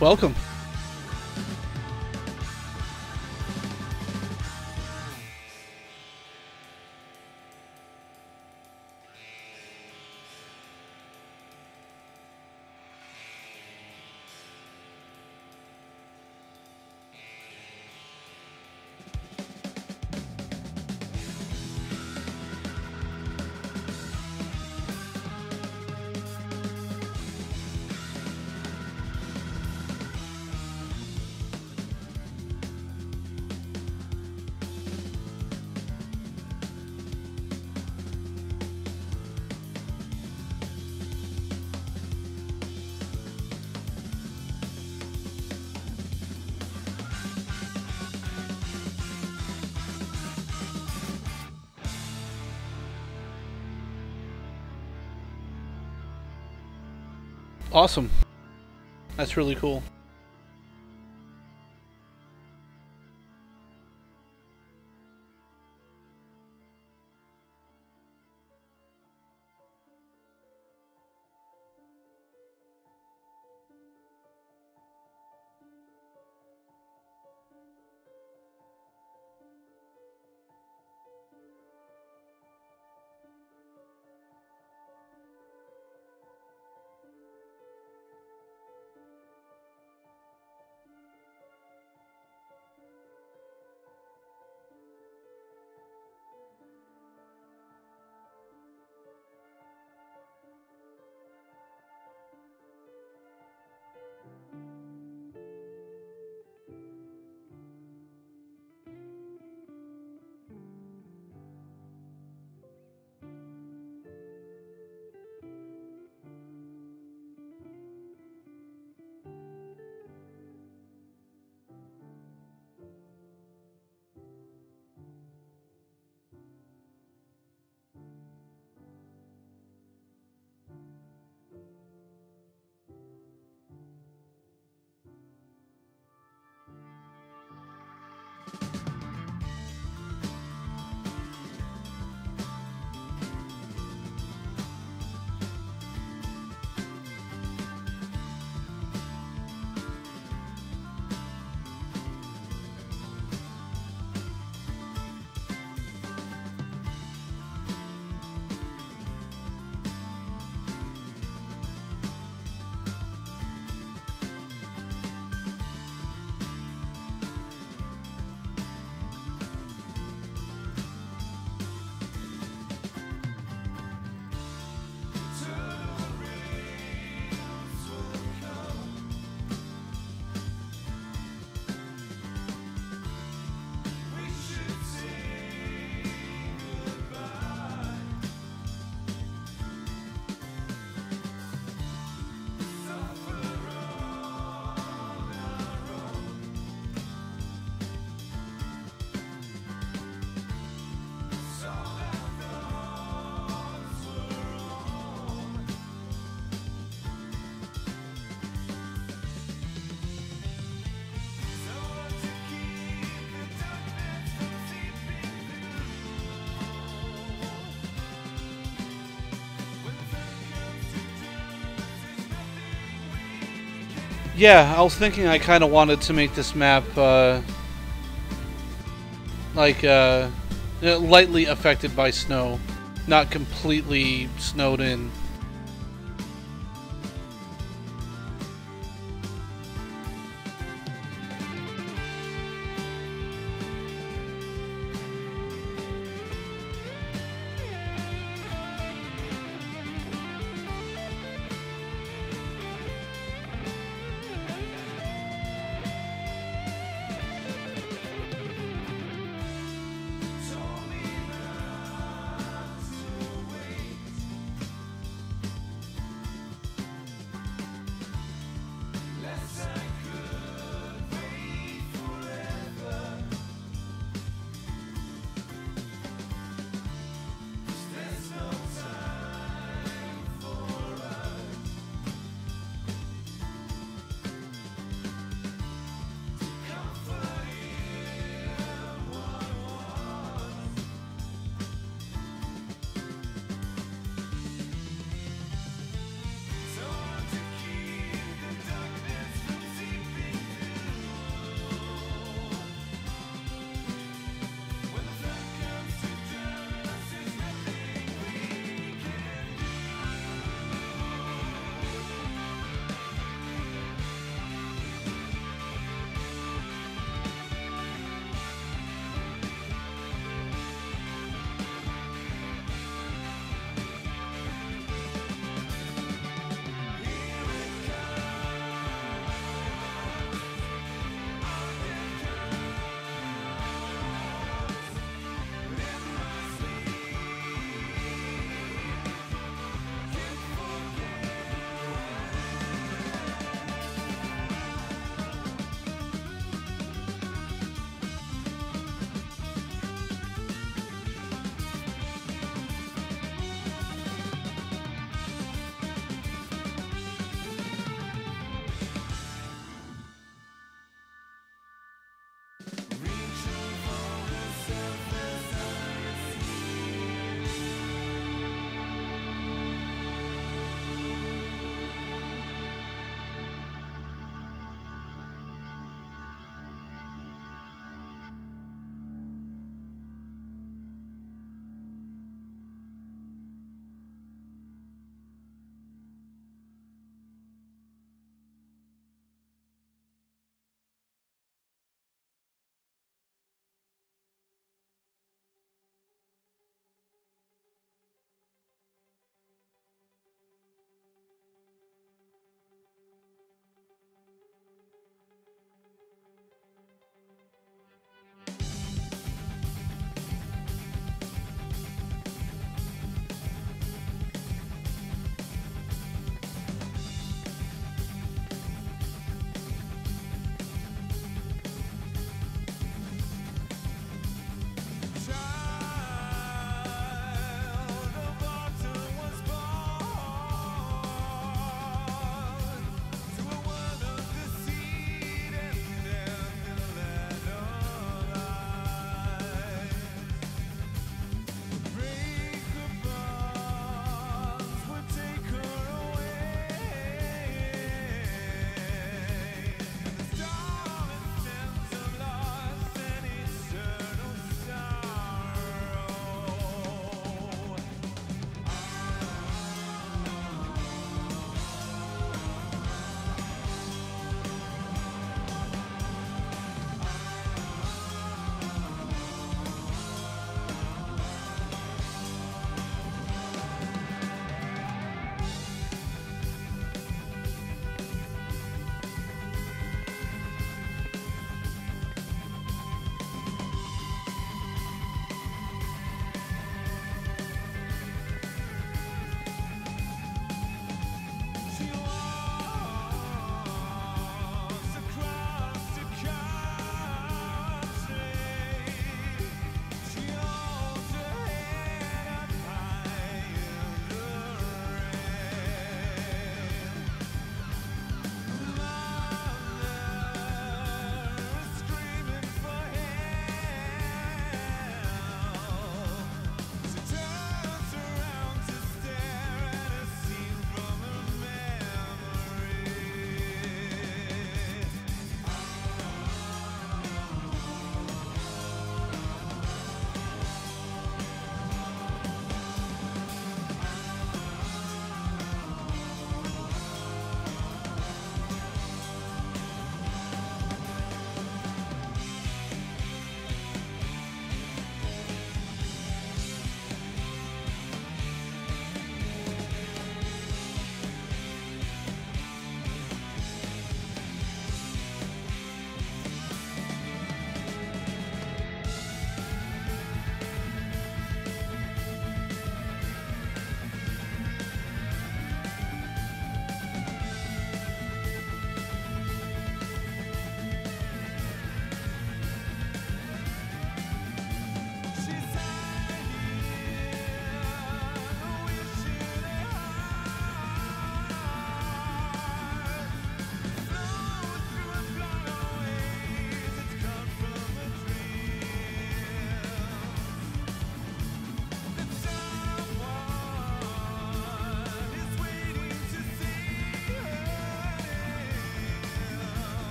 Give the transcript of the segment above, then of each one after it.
Welcome. Awesome. That's really cool. Yeah, I was thinking I kind of wanted to make this map, lightly affected by snow. Not completely snowed in.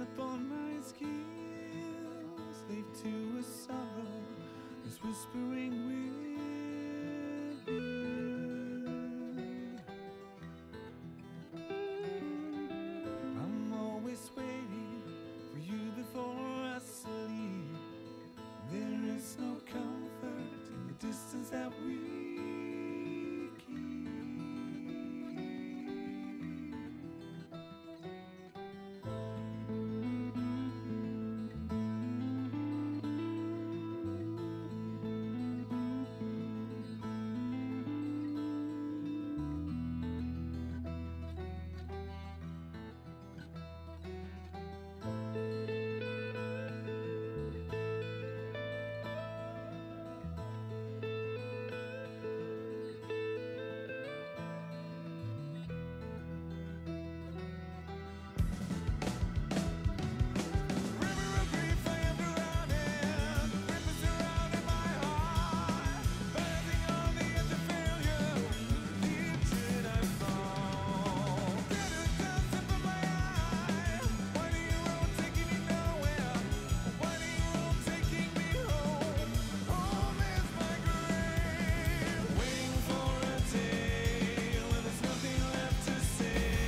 upon my skin, slave to a sorrow that's whispering within. I'm always waiting for you before I sleep. There is no comfort in the distance that we keep.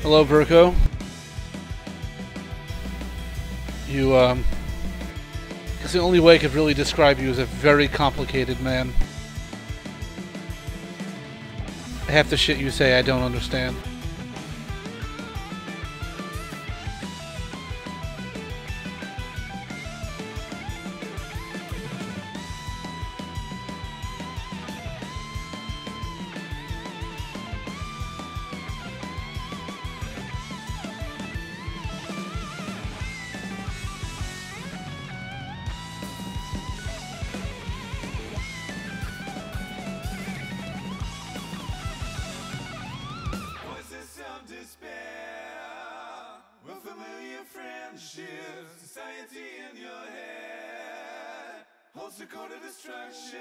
Hello, Virgo. You, guess the only way I could really describe you as a very complicated man. Half the shit you say I don't understand. Society in your head holds the code of destruction.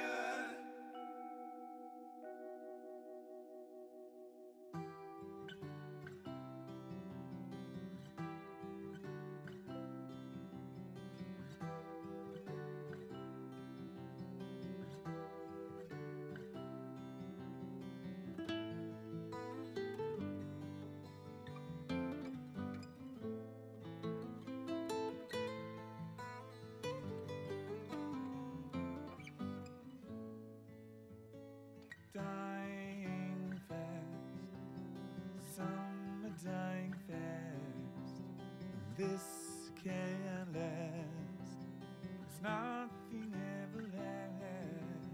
Dying fast, some are dying fast. This can't last, 'cause nothing ever lasts.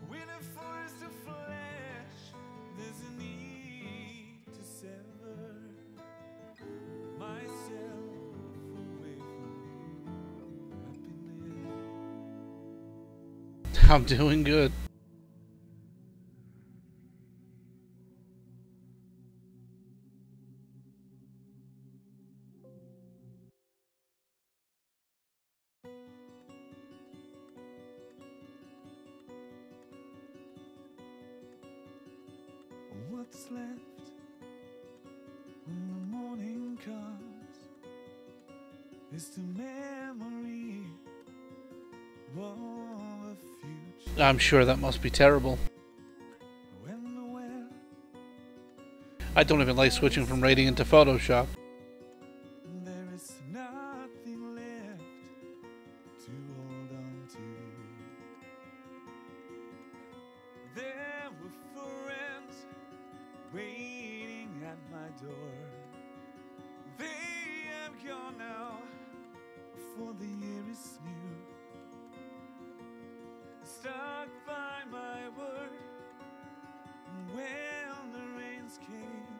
When a forest of flesh, there's a need to sever myself away from happiness. I'm doing good. What's left when the morning comes is the memory of the future. I'm sure that must be terrible. When the well I don't even like switching from Radiant to Photoshop. there is nothing left to hold on to. There were friends waiting at my door. They have gone now, for the year is new. Stuck by my word, and when the rains came,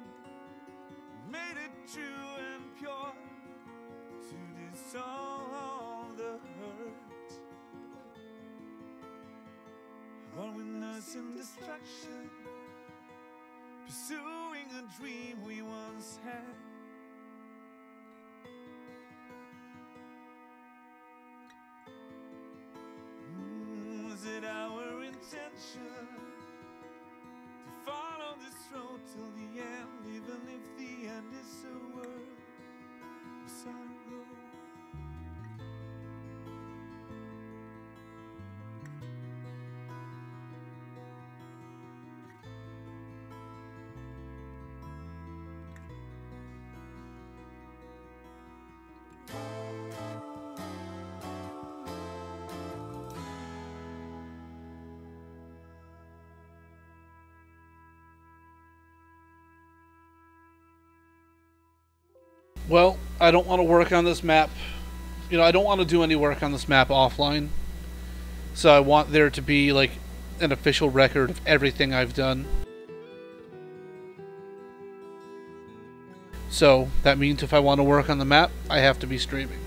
made it true and pure to dissolve the hurt. All witness in destruction, pursuing a dream we once had. Was it our intention to follow this road till the end, even if the end is a world of sorrow? Well, I don't want to work on this map. You know, I don't want to do any work on this map offline. So I want there to be, like, an official record of everything I've done. So that means if I want to work on the map, I have to be streaming.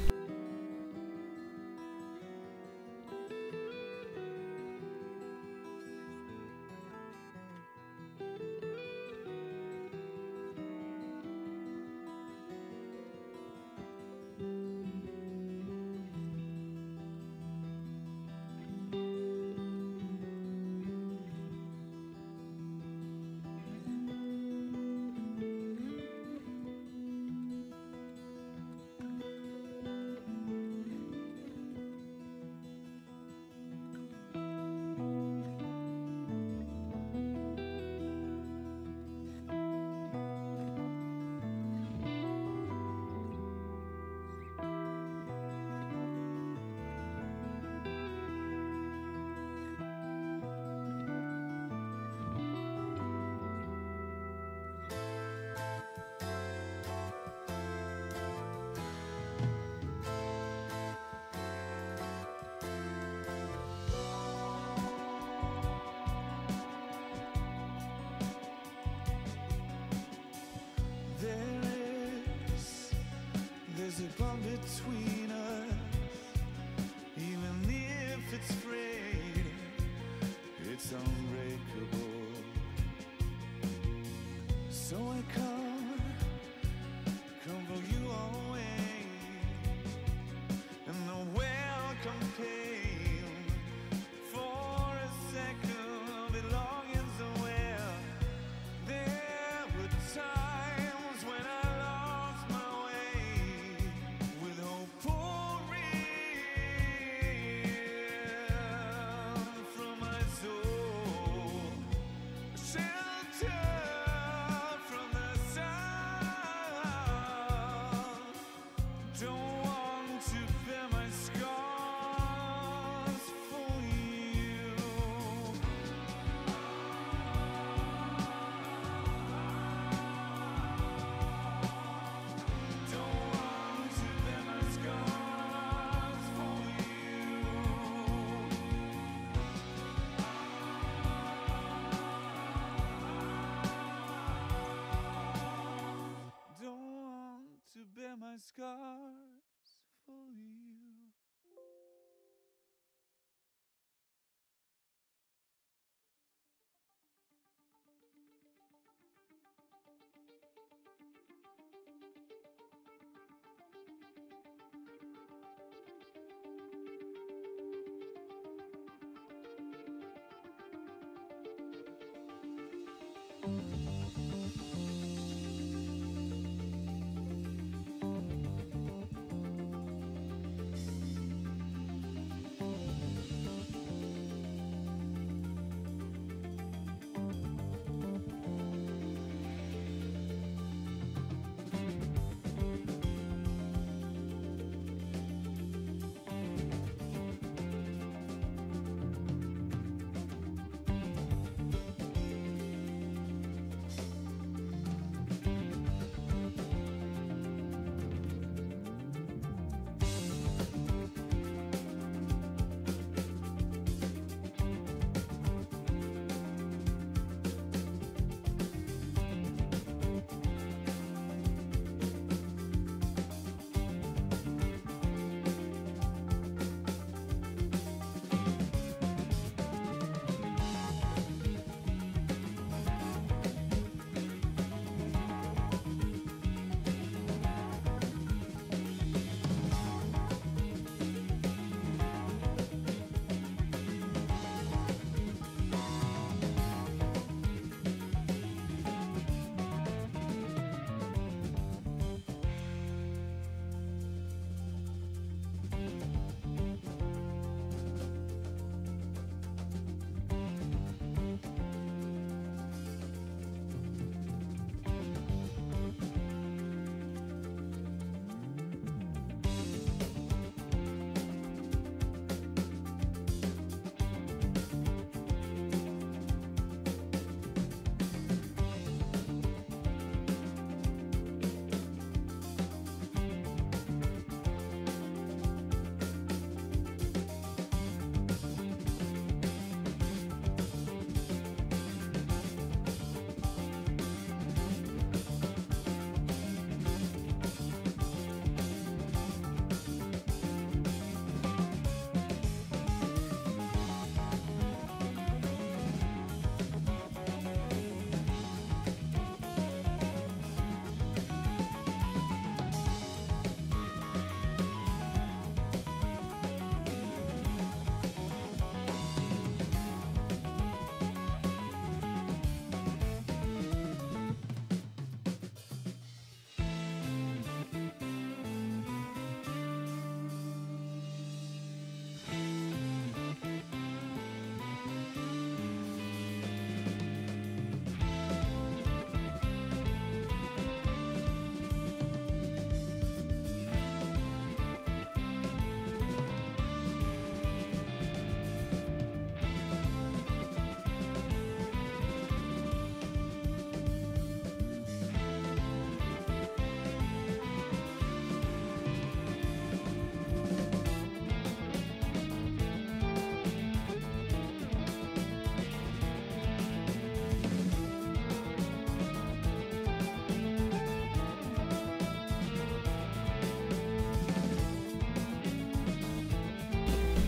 There's a bond between us, even if it's frayed, it's unbreakable. So I come for you always, and the welcome pain for a second belonging somewhere. There were times when I lost my way, with hope pouring from my soul, shelter from the sun. Don't want to bear my scars for you. Don't want to bear my scars for you. Don't want to bear my scars for you.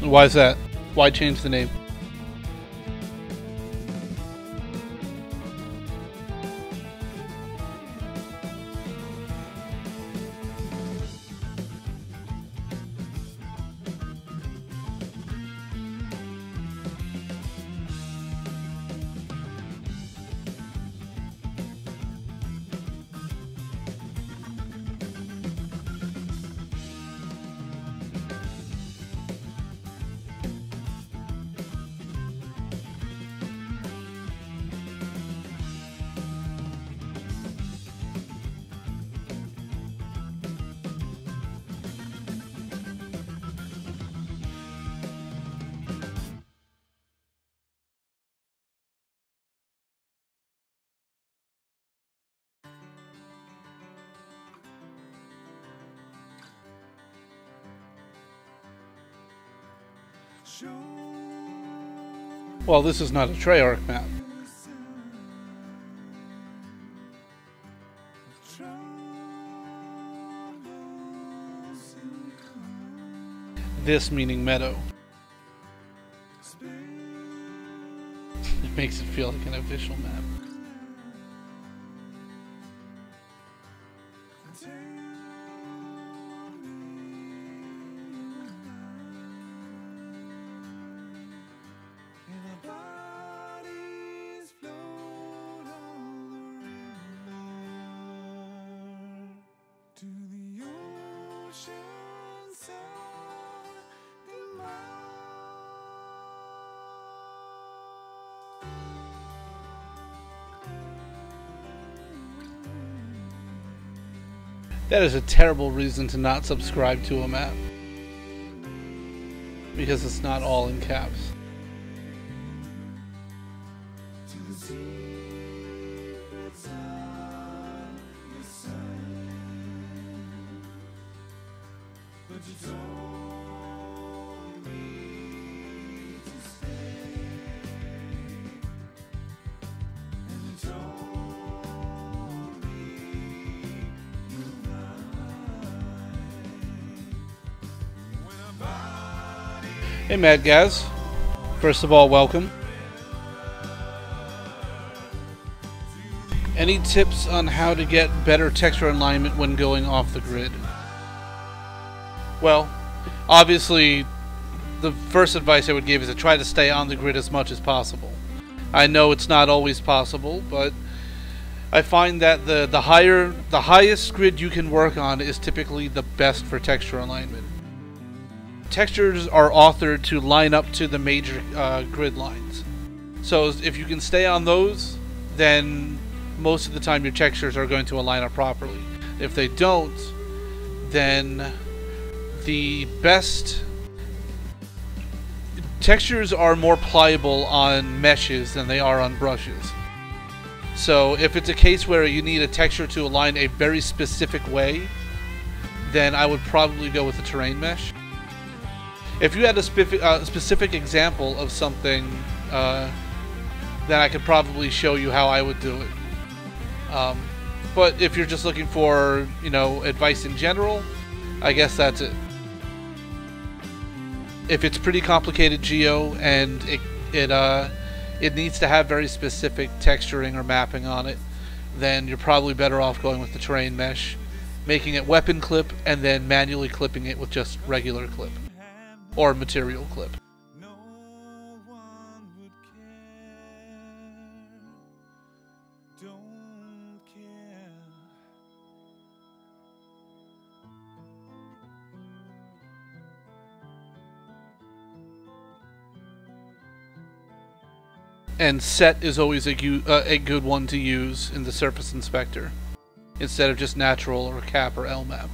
Why is that? Why change the name? Well, this is not a Treyarch map. This meaning meadow. It makes it feel like an official map. That is a terrible reason to not subscribe to a map. Because it's not all in caps. Hey Mad Gaz, first of all, welcome. Any tips on how to get better texture alignment when going off the grid? Well, obviously, the first advice I would give is to try to stay on the grid as much as possible. I know it's not always possible, but I find that the highest grid you can work on is typically the best for texture alignment. Textures are authored to line up to the major grid lines. So if you can stay on those, then most of the time your textures are going to align up properly. If they don't, then the best textures are more pliable on meshes than they are on brushes. So if it's a case where you need a texture to align a very specific way, then I would probably go with the terrain mesh. If you had a specific example of something, then I could probably show you how I would do it. But if you're just looking for, you know, advice in general, I guess that's it. If it's pretty complicated geo and it needs to have very specific texturing or mapping on it, then you're probably better off going with the terrain mesh, making it weapon clip, and then manually clipping it with just regular clip. Or material clip. No one would care. Don't care. And set is always a good one to use in the surface inspector, instead of just natural or cap or LMAP.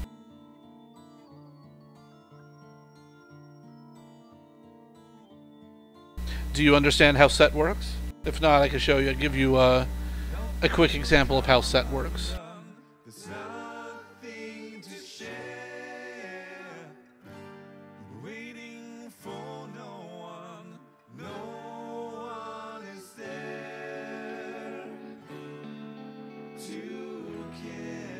Do you understand how set works? If not, I can show you. I'll give you a quick example of how set works. There's nothing to share. Waiting for no one. No one is there to care.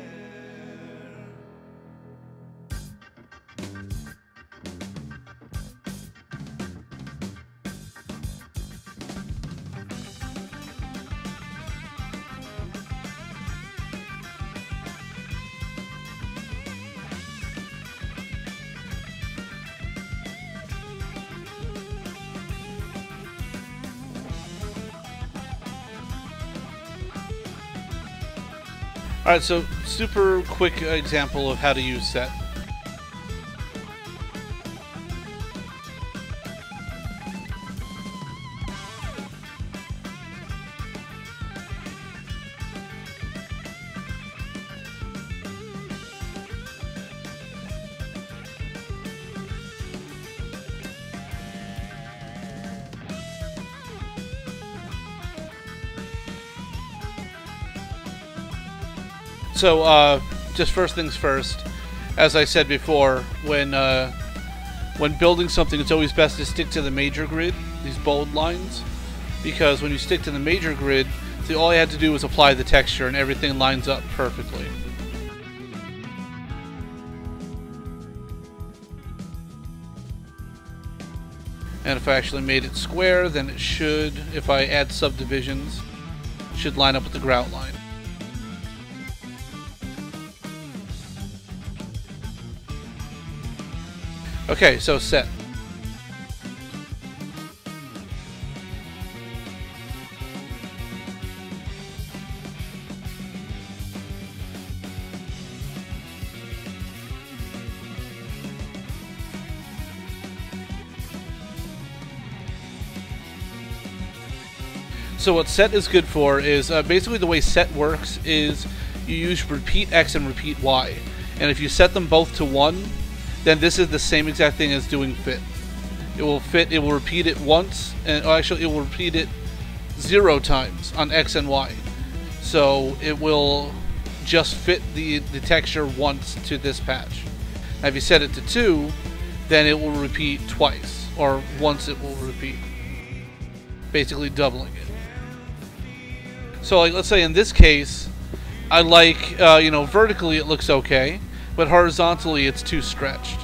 Alright, so super quick example of how to use set. So, just first things first, as I said before, when building something, it's always best to stick to the major grid, these bold lines, because when you stick to the major grid, see, all I had to do was apply the texture and everything lines up perfectly. And if I actually made it square, then it should, if I add subdivisions, it should line up with the grout line. Okay, so set. So what set is good for is basically the way set works is you use repeat X and repeat Y. And if you set them both to 1, then this is the same exact thing as doing fit. It will repeat it once, and actually it will repeat it 0 times on X and Y. So it will just fit the texture once to this patch. Now if you set it to 2, then it will repeat twice, or once it will repeat. Basically doubling it. So like, let's say in this case, I like, vertically it looks okay, but horizontally it's too stretched.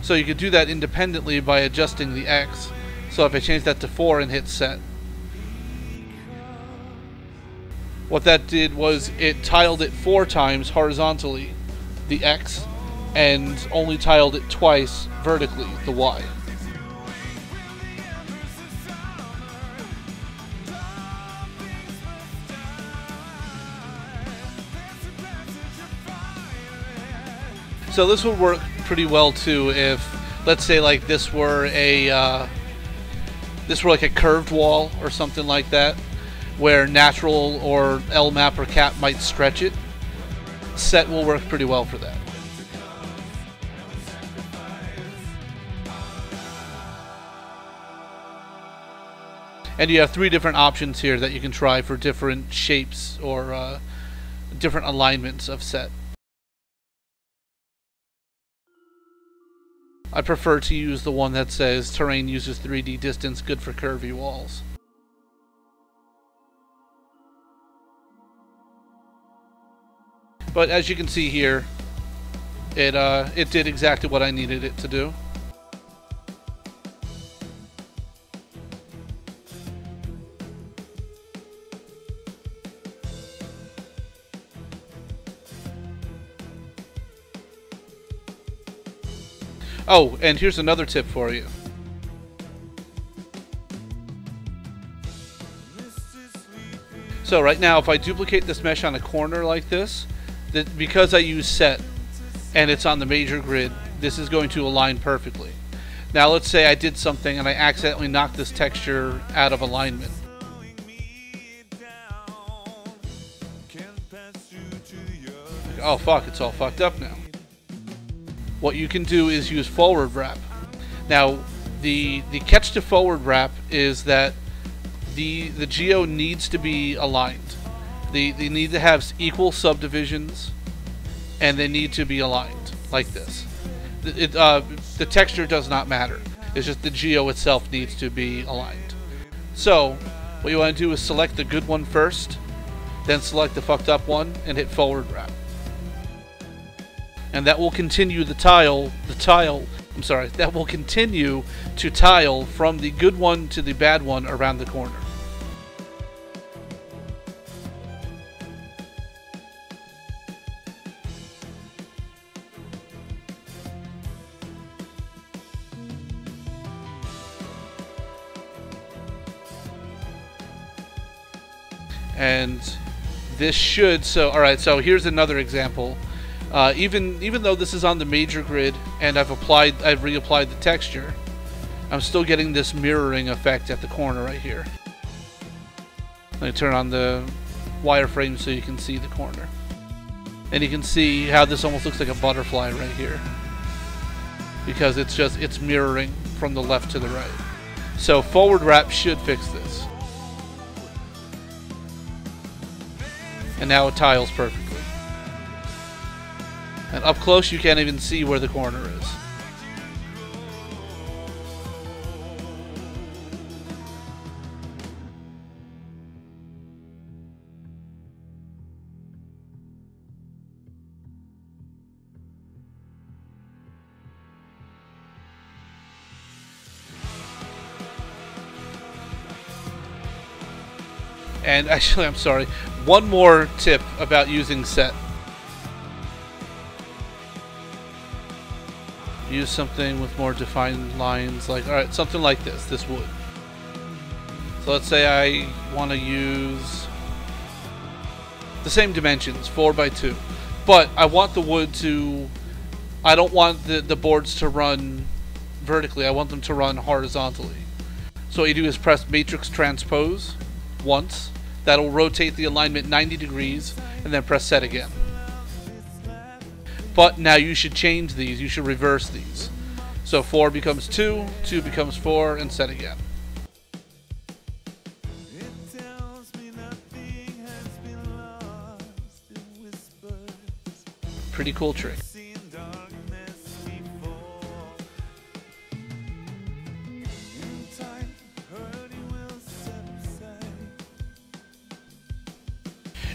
So you could do that independently by adjusting the X. So if I change that to 4 and hit set, what that did was it tiled it 4 times horizontally, the X, and only tiled it twice vertically, the Y. So this would work pretty well too if, let's say, like this were like a curved wall or something like that, where natural or LMAP or cap might stretch it. Set will work pretty well for that. And you have 3 different options here that you can try for different shapes or different alignments of set. I prefer to use the one that says terrain uses 3D distance, good for curvy walls. But as you can see here, it did exactly what I needed it to do. Oh, and here's another tip for you. So right now, if I duplicate this mesh on a corner like this, because I use set and it's on the major grid, this is going to align perfectly. Now let's say I did something and I accidentally knocked this texture out of alignment. Oh fuck, it's all fucked up now. What you can do is use forward wrap. Now, the catch to forward wrap is that the geo needs to be aligned. They need to have equal subdivisions, and they need to be aligned like this. The texture does not matter. It's just the geo itself needs to be aligned. So, what you want to do is select the good one first, then select the fucked up one, and hit forward wrap. And that will continue that will continue to tile from the good one to the bad one around the corner. And this should, so alright, so here's another example. Even though this is on the major grid and I've reapplied the texture, I'm still getting this mirroring effect at the corner right here. Let me turn on the wireframe so you can see the corner. And you can see how this almost looks like a butterfly right here, because it's mirroring from the left to the right. So forward wrap should fix this. And now it tiles perfectly. And up close you can't even see where the corner is. And actually, I'm sorry, one more tip about using set. Use something with more defined lines, like, alright, something like this wood. So let's say I want to use the same dimensions, 4 by 2. But I want the wood to, I don't want the boards to run vertically, I want them to run horizontally. So what you do is press matrix transpose once. That'll rotate the alignment 90 degrees, and then press set again. But now you should change these, you should reverse these. So 4 becomes 2, 2 becomes 4, and set again. Pretty cool trick.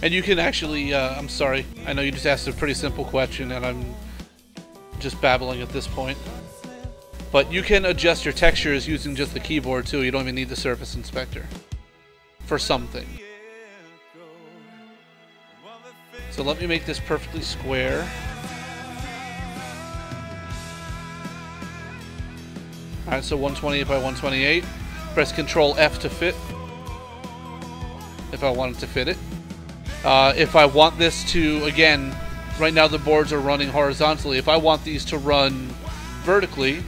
And you can actually, I'm sorry, I know you just asked a pretty simple question and I'm just babbling at this point. But you can adjust your textures using just the keyboard too, you don't even need the surface inspector for something. So let me make this perfectly square. Alright, so 128 by 128. Press Ctrl F to fit, if I wanted to fit it. If I want this to, again, right now the boards are running horizontally. If I want these to run vertically,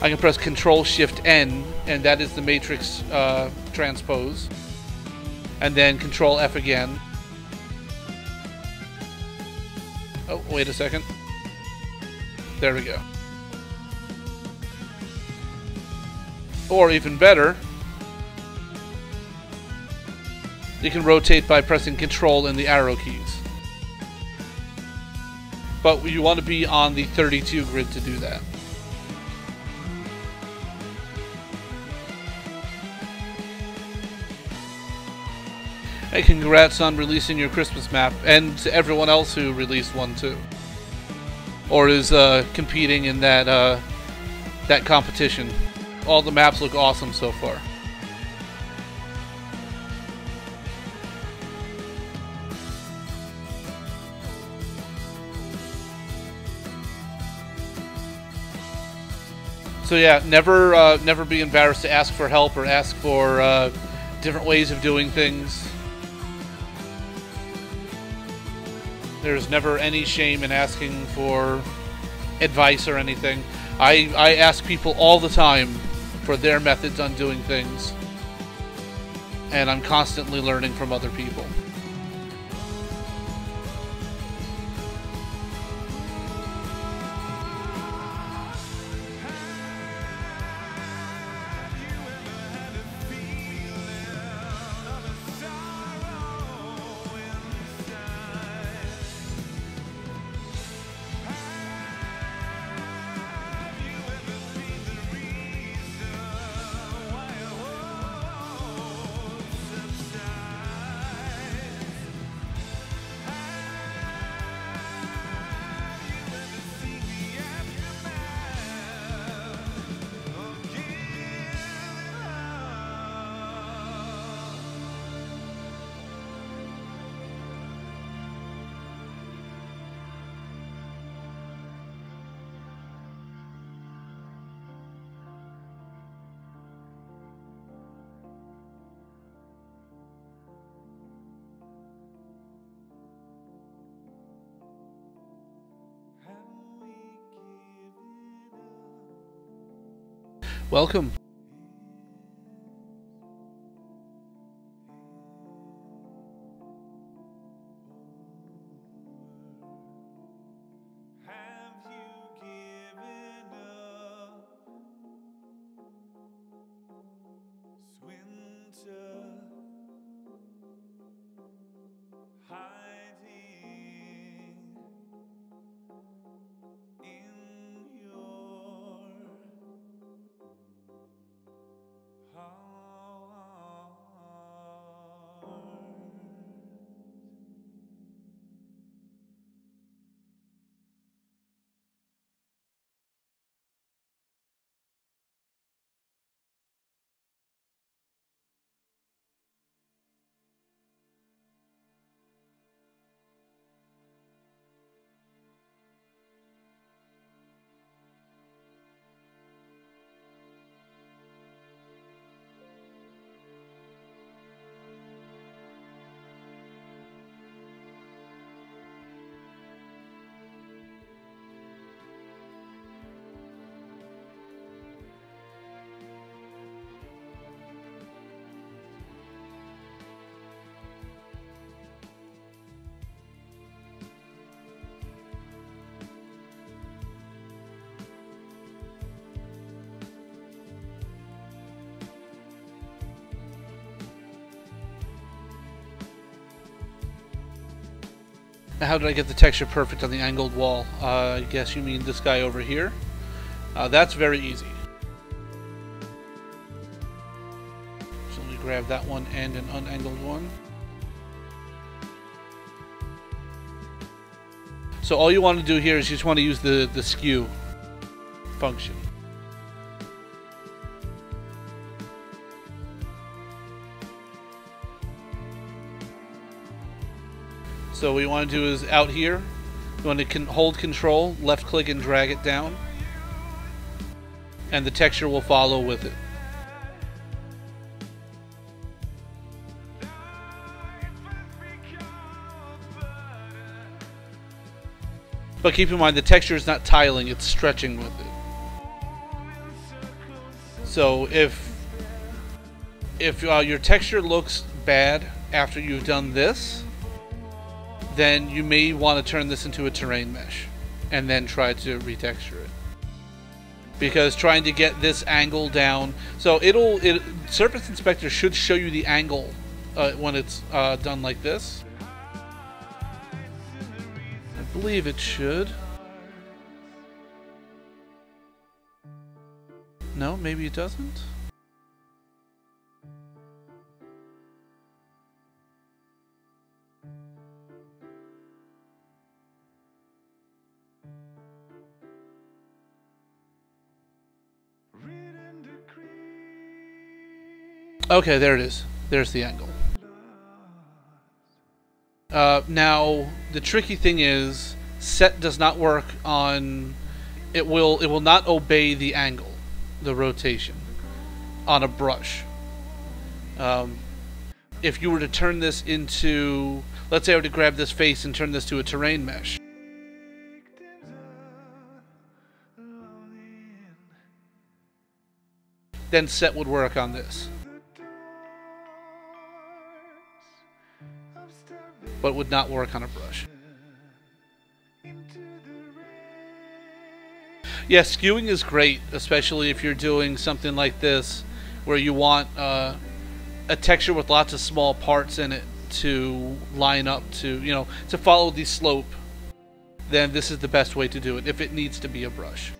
I can press Ctrl Shift N, and that is the matrix transpose. And then Ctrl F again. Oh, wait a second. There we go. Or even better, you can rotate by pressing Control and the arrow keys. But you want to be on the 32 grid to do that. Hey, congrats on releasing your Christmas map, and to everyone else who released one too. Or is competing in that, that competition. All the maps look awesome so far. So yeah, never be embarrassed to ask for help or ask for different ways of doing things. There's never any shame in asking for advice or anything. I ask people all the time for their methods on doing things, and I'm constantly learning from other people. Welcome. Have you given up? This winter, hiding in your heart. Now, how did I get the texture perfect on the angled wall? I guess you mean this guy over here. That's very easy. So let me grab that one and an unangled one. So all you want to do here is you just want to use the skew function. So what you want to do is out here, you want to hold control, left click and drag it down, and the texture will follow with it. But keep in mind the texture is not tiling, it's stretching with it. So if your texture looks bad after you've done this, then you may want to turn this into a terrain mesh and then try to retexture it. Because trying to get this angle down, so Surface Inspector should show you the angle when it's done like this. I believe it should. No, maybe it doesn't. Okay, there it is. There's the angle. Now, the tricky thing is, set does not work on... It will not obey the angle, the rotation, on a brush. If you were to turn this into... Let's say I were to grab this face and turn this to a terrain mesh. Then set would work on this. But would not work on a brush. Yeah, skewing is great, especially if you're doing something like this, where you want a texture with lots of small parts in it to line up to, to follow the slope. Then this is the best way to do it, if it needs to be a brush.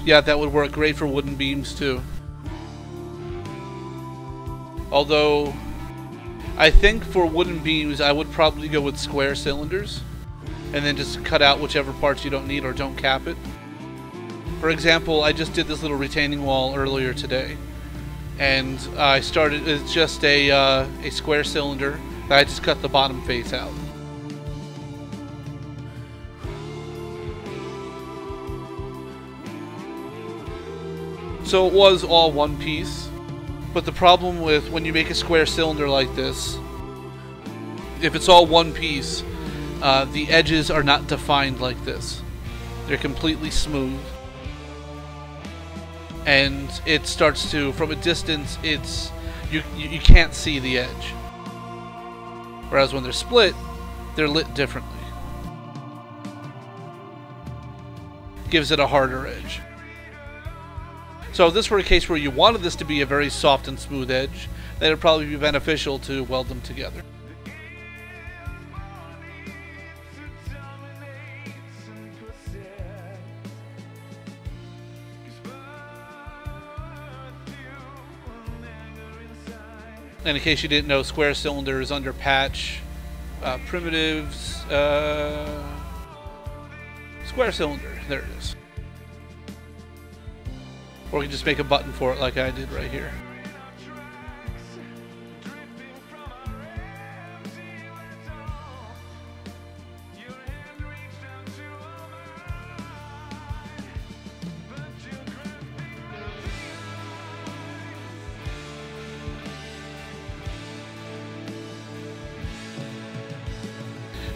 Yeah, that would work great for wooden beams too. Although, I think for wooden beams, I would probably go with square cylinders, and then just cut out whichever parts you don't need or don't cap it. For example, I just did this little retaining wall earlier today. and I started. It's just a square cylinder that I just cut the bottom face out. So it was all one piece, but the problem with when you make a square cylinder like this, if it's all one piece, the edges are not defined like this. They're completely smooth, and it starts to, from a distance, you can't see the edge. Whereas when they're split, they're lit differently. Gives it a harder edge. So if this were a case where you wanted this to be a very soft and smooth edge, then it would probably be beneficial to weld them together. And in case you didn't know, square cylinder is under patch, primitives, square cylinder, there it is. Or you can just make a button for it like I did right here.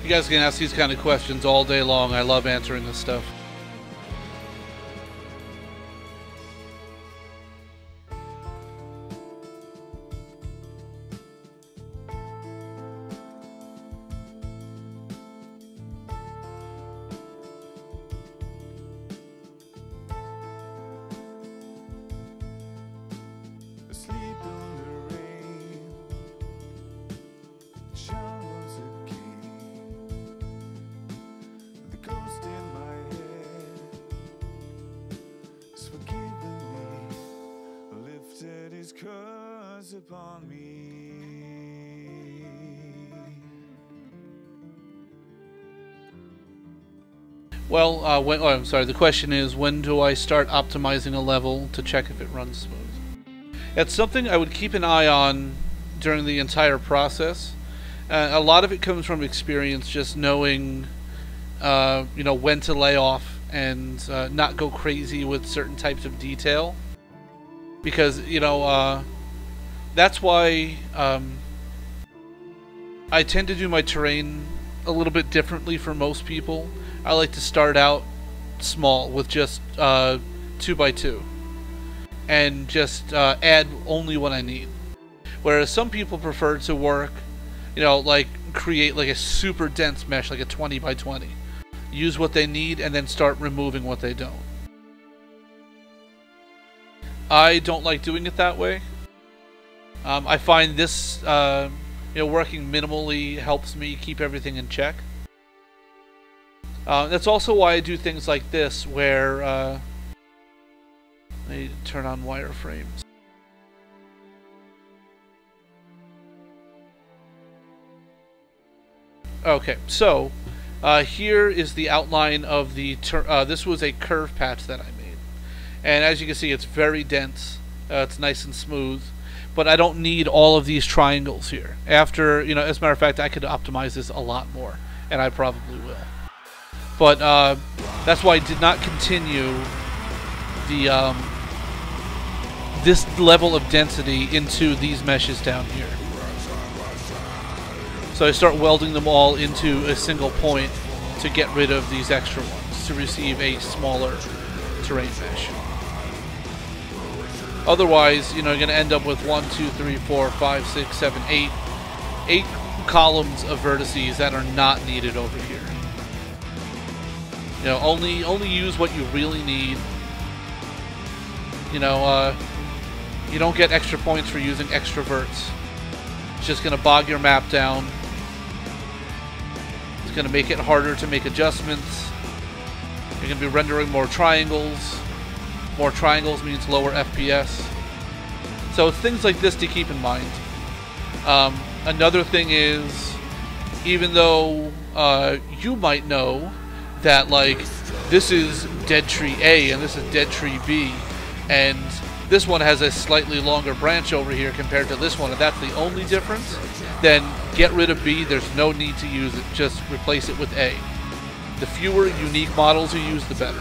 You guys can ask these kind of questions all day long. I love answering this stuff. Asleep in the rain, shadows again. The ghost in my head has forgiven me, lifted his curse upon me. Well, I'm sorry. The question is, when do I start optimizing a level to check if it runs smooth? It's something I would keep an eye on during the entire process. A lot of it comes from experience, just knowing, when to lay off and not go crazy with certain types of detail. Because, that's why I tend to do my terrain a little bit differently for most people. I like to start out small with just 2x2 and just add only what I need. Whereas some people prefer to work, create like a super dense mesh, like a 20x20. Use what they need and then start removing what they don't. I don't like doing it that way. I find this, working minimally helps me keep everything in check. That's also why I do things like this, where let me turn on wireframes. Okay, so here is the outline of the this was a curve patch that I made, and as you can see, it's very dense. It's nice and smooth, but I don't need all of these triangles here. After, as a matter of fact, I could optimize this a lot more, and I probably will. But that's why I did not continue the this level of density into these meshes down here. So I start welding them all into a single point to get rid of these extra ones to receive a smaller terrain mesh. Otherwise, you're going to end up with 1, 2, 3, 4, 5, 6, 7, 8 columns of vertices that are not needed over here. Only use what you really need. You don't get extra points for using extra verts. It's just going to bog your map down. It's going to make it harder to make adjustments. You're going to be rendering more triangles. More triangles means lower FPS. So it's things like this to keep in mind. Another thing is, even though you might know that, like, this is dead tree A and this is dead tree B, and this one has a slightly longer branch over here compared to this one, and that's the only difference, then get rid of B. There's no need to use it. Just replace it with A. The fewer unique models you use, the better.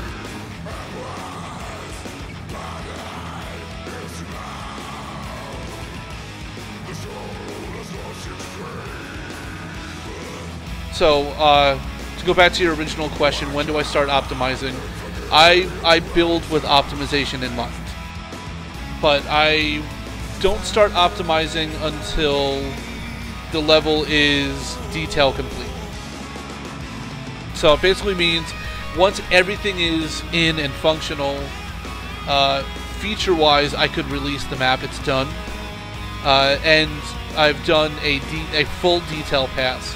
So, to go back to your original question, when do I start optimizing? I build with optimization in mind. But I don't start optimizing until the level is detail complete. So it basically means once everything is in and functional, feature-wise, I could release the map. It's done. And I've done a full detail pass.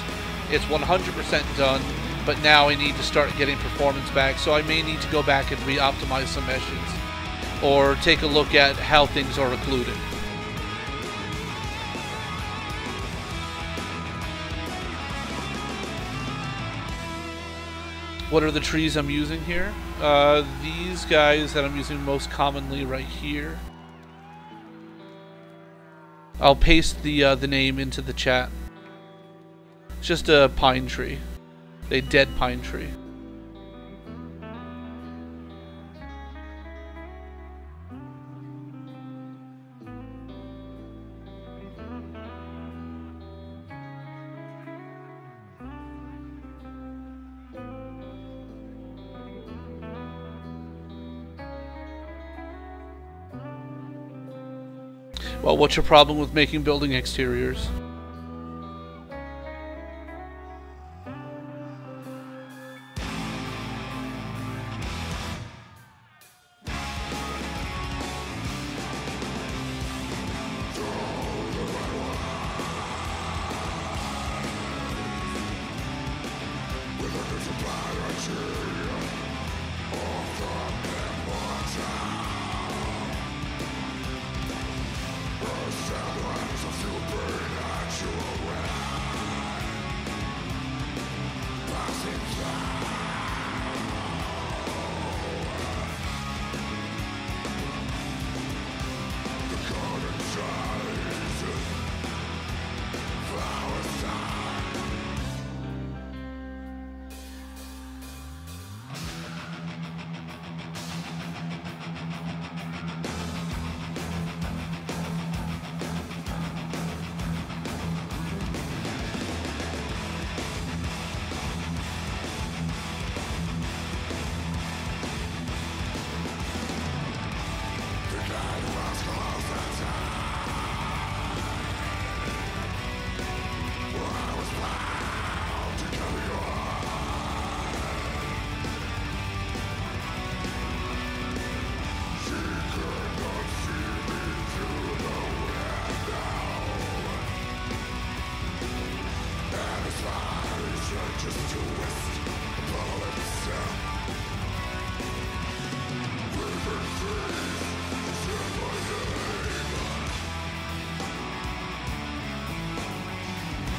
It's 100% done, but now I need to start getting performance back, so I may need to go back and re-optimize some meshes, or take a look at how things are occluded. What are the trees I'm using here? These guys that I'm using most commonly right here. I'll paste the name into the chat. It's just a pine tree. A dead pine tree. Well, what's your problem with making building exteriors?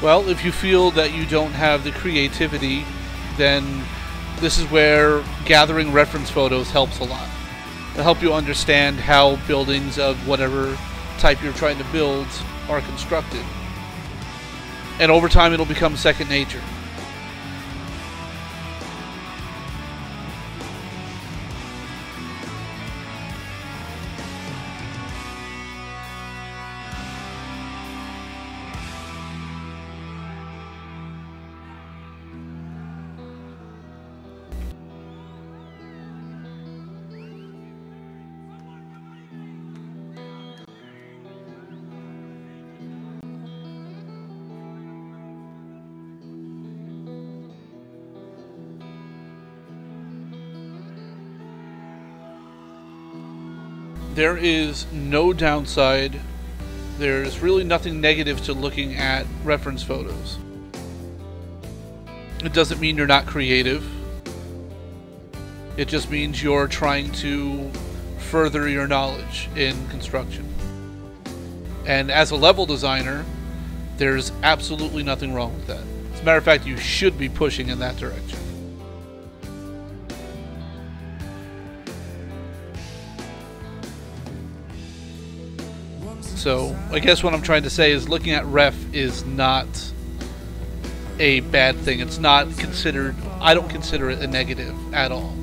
Well, if you feel that you don't have the creativity, then this is where gathering reference photos helps a lot. It'll help you understand how buildings of whatever type you're trying to build are constructed. And over time it'll become second nature. There is no downside. There's really nothing negative to looking at reference photos. It doesn't mean you're not creative. It just means you're trying to further your knowledge in construction. And as a level designer, there's absolutely nothing wrong with that. As a matter of fact, you should be pushing in that direction. So I guess what I'm trying to say is looking at ref is not a bad thing. It's not considered, I don't consider it a negative at all.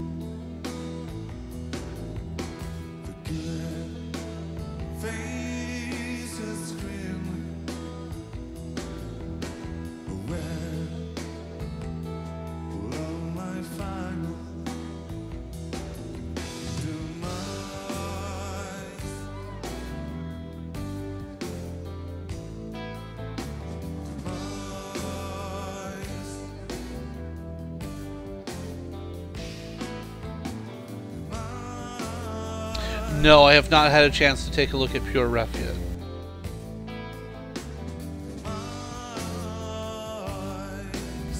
No, I have not had a chance to take a look at Pure Ref yet.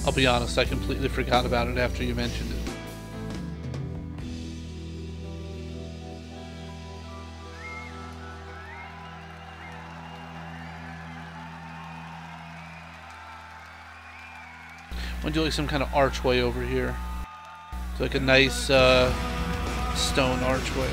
I'll be honest, I completely forgot about it after you mentioned it. I'm gonna do like some kind of archway over here. It's like a nice stone archway.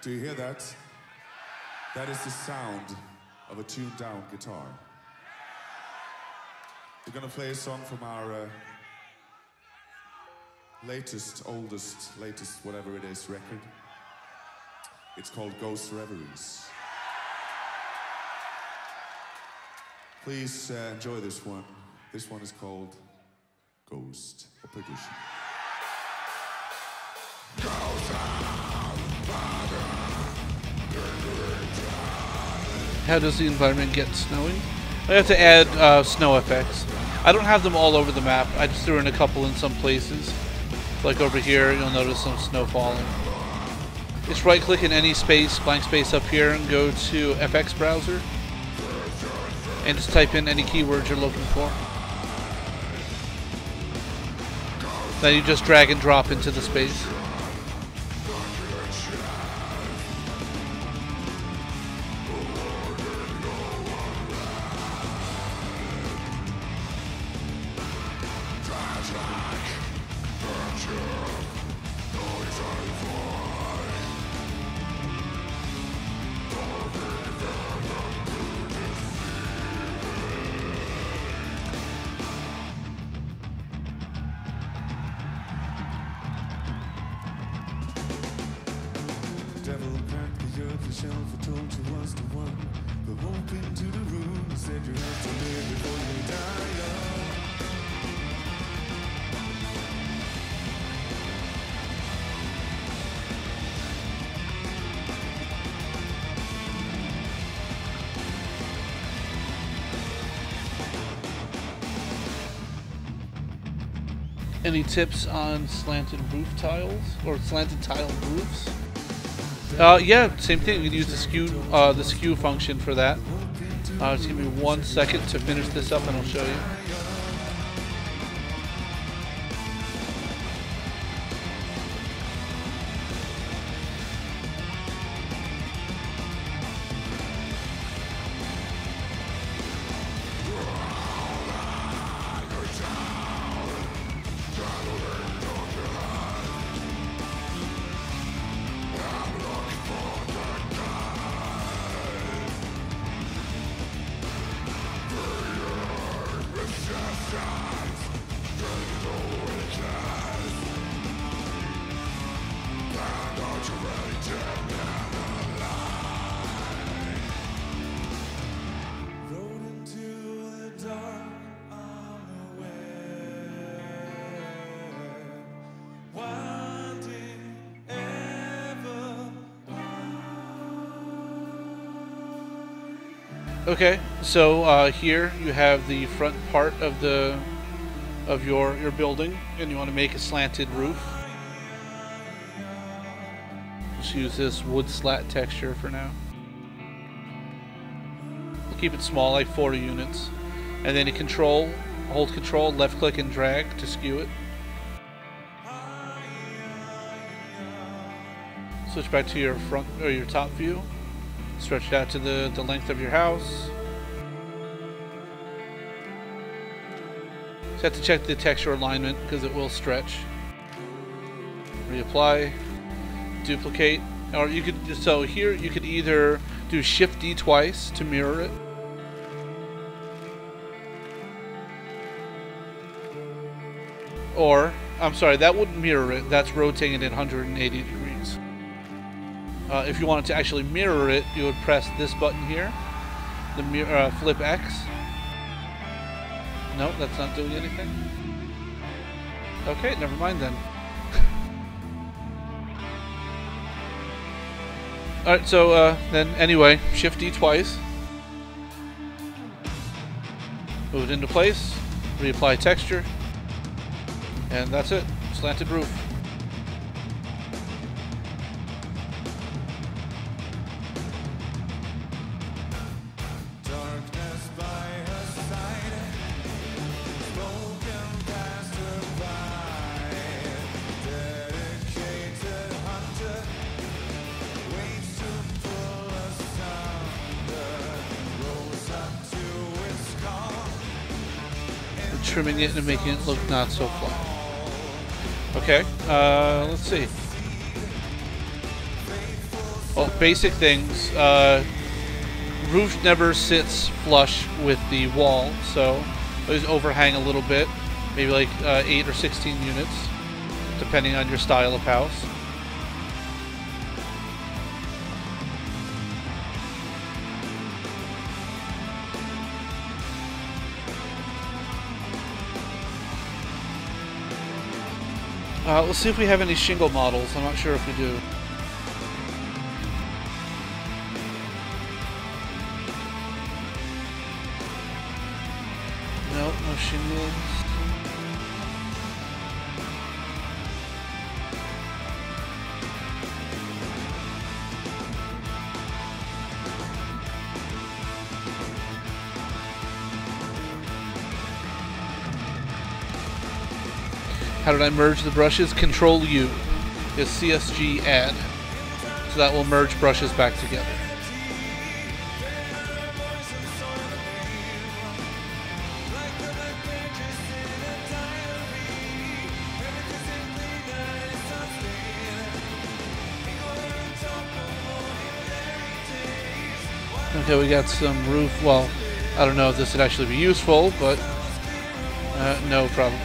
Do you hear that? That is the sound of a tuned down guitar. We're gonna play a song from our latest, whatever it is, record. It's called Ghost Reveries. Please enjoy this one. This one is called Ghost of Perdition. How does the environment get snowing? I have to add snow effects. I don't have them all over the map. I just threw in a couple in some places. Like over here, you'll notice some snow falling. Just right click in any space, blank space up here, and go to FX browser. And just type in any keywords you're looking for. Then you just drag and drop into the space. Any tips on slanted roof tiles or slanted tile roofs? Yeah, same thing. You can use the skew function for that. Just give me 1 second to finish this up and I'll show you. Rode into the dark unaware, winding ever. Okay, so here you have the front part of your building, and you want to make a slanted roof. Just use this wood slat texture for now. Keep it small, like 40 units, and then you hold control, left click and drag to skew it. Switch back to your front or your top view. Stretch it out to the length of your house. You have to check the texture alignment because it will stretch. Reapply, duplicate, or you could. So here you could either do Shift D twice to mirror it, or I'm sorry, that wouldn't mirror it. That's rotating it in 180 degrees. If you wanted to actually mirror it, you would press this button here, the flip X. No, that's not doing anything. Okay, never mind then. Alright, so then anyway, Shift D twice. Move it into place, reapply texture, and that's it. Slanted roof. Darkness by her side, spoken passerby, dedicated hunter, waits to pull asunder, rose up to its call. We're trimming it and making it look not so flat. Okay, let's see. Well, basic things. Roof never sits flush with the wall, so always overhang a little bit, maybe like 8 or 16 units, depending on your style of house. Let's see if we have any shingle models. I'm not sure if we do. No, no shingles. How did I merge the brushes? Control U is CSG add. So that will merge brushes back together. Okay, we got some roof. Well, I don't know if this would actually be useful, but no problem.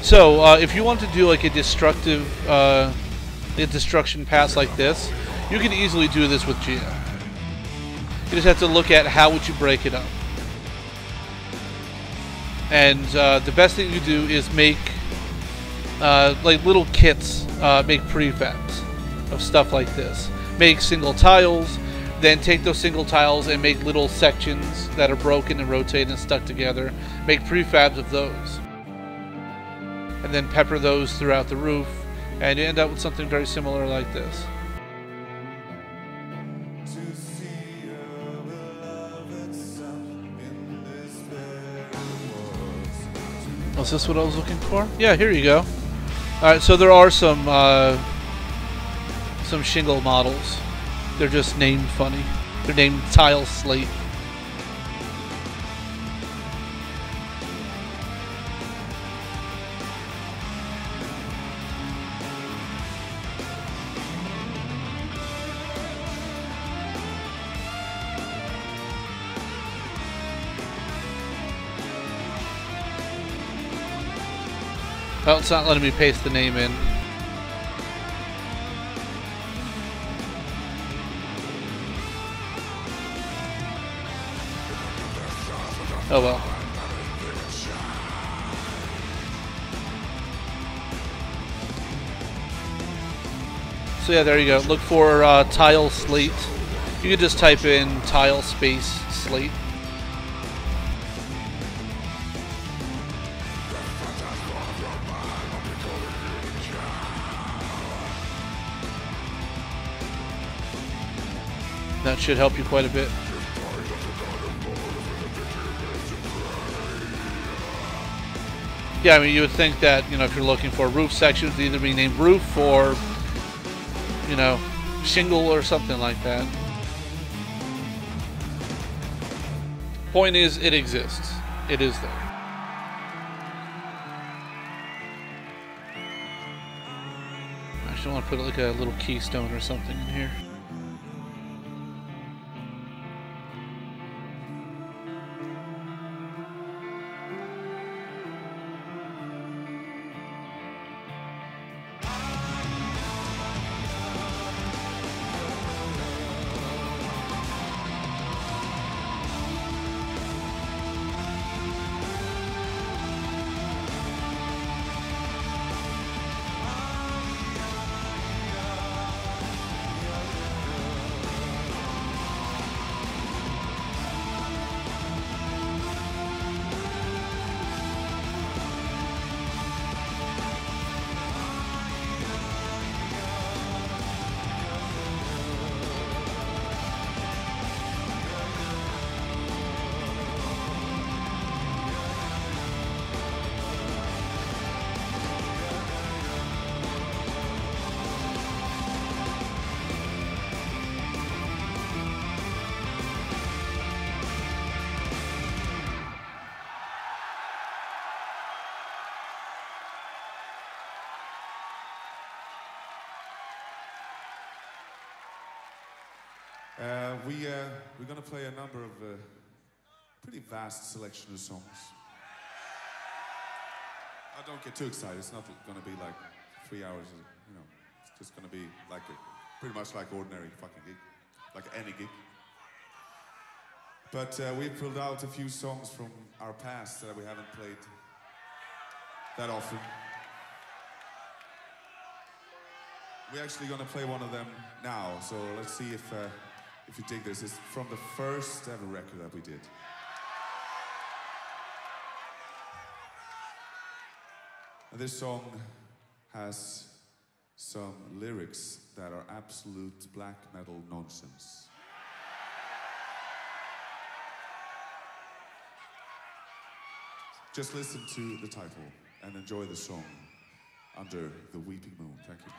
So, if you want to do like a destruction pass like this, you can easily do this with Gia. You just have to look at how would you break it up. And the best thing you do is make like little kits, make prefabs of stuff like this. Make single tiles, then take those single tiles and make little sections that are broken and rotated and stuck together. Make prefabs of those. And then pepper those throughout the roof, and you end up with something very similar like this. Was this what I was looking for? Yeah, here you go. Alright, so there are some shingle models. They're just named funny. They're named Tile Slate. Well, it's not letting me paste the name in. Oh well. So yeah, there you go. Look for tile slate. You could just type in tile space slate. That should help you quite a bit. Yeah, I mean, you would think that, you know, if you're looking for roof sections, either be named roof or, you know, shingle or something like that. Point is, it exists. It is there. I actually want to put like a little keystone or something in here. We're gonna play a number of pretty vast selection of songs. Don't get too excited. It's not gonna be like 3 hours. You know, it's just gonna be like pretty much like ordinary fucking gig, like any gig. But we pulled out a few songs from our past that we haven't played that often. We're actually gonna play one of them now. So let's see if you dig this. It's from the first ever record that we did. And this song has some lyrics that are absolute black metal nonsense. Just listen to the title and enjoy the song, Under the Weeping Moon. Thank you.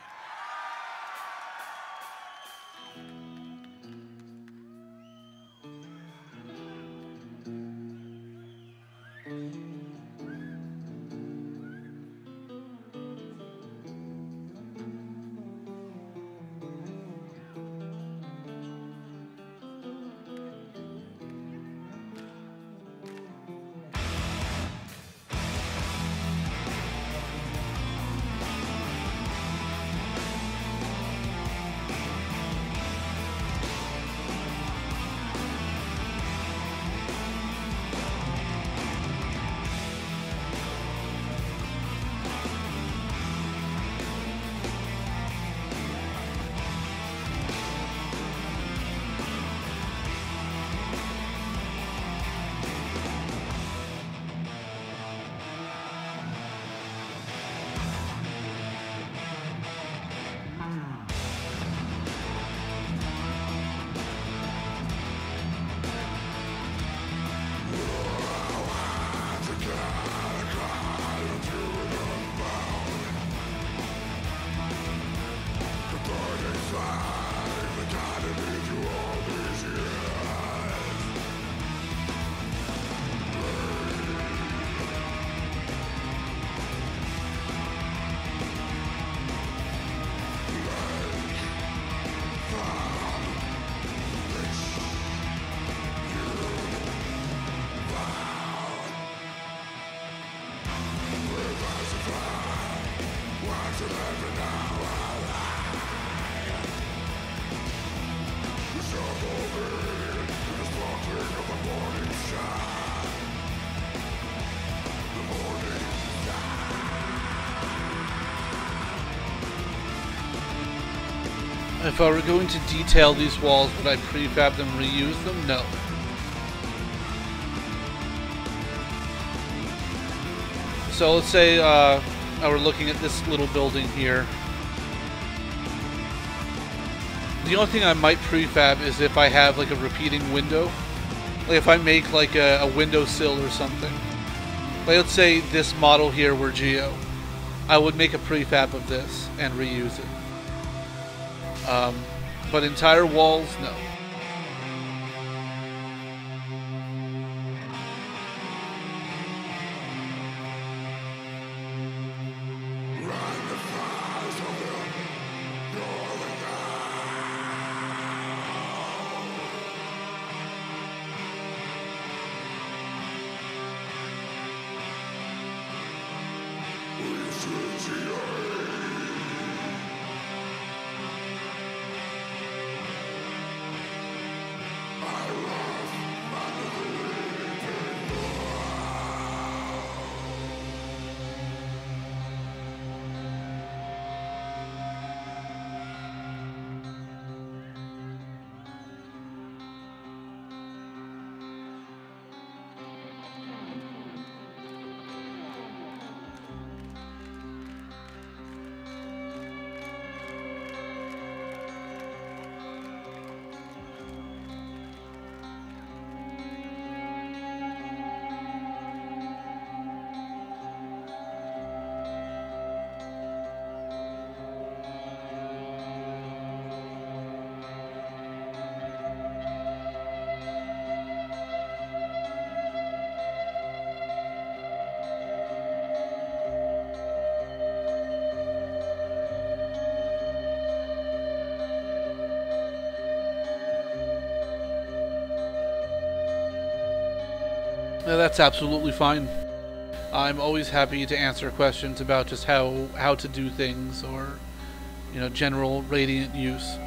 If I were going to detail these walls, would I prefab them, reuse them? No. So let's say we're looking at this little building here. The only thing I might prefab is if I have like a repeating window. Like if I make like a windowsill or something. Like let's say this model here were Geo. I would make a prefab of this and reuse it. But entire walls, no. No, that's absolutely fine. I'm always happy to answer questions about just how to do things or, you know, general Radiant use.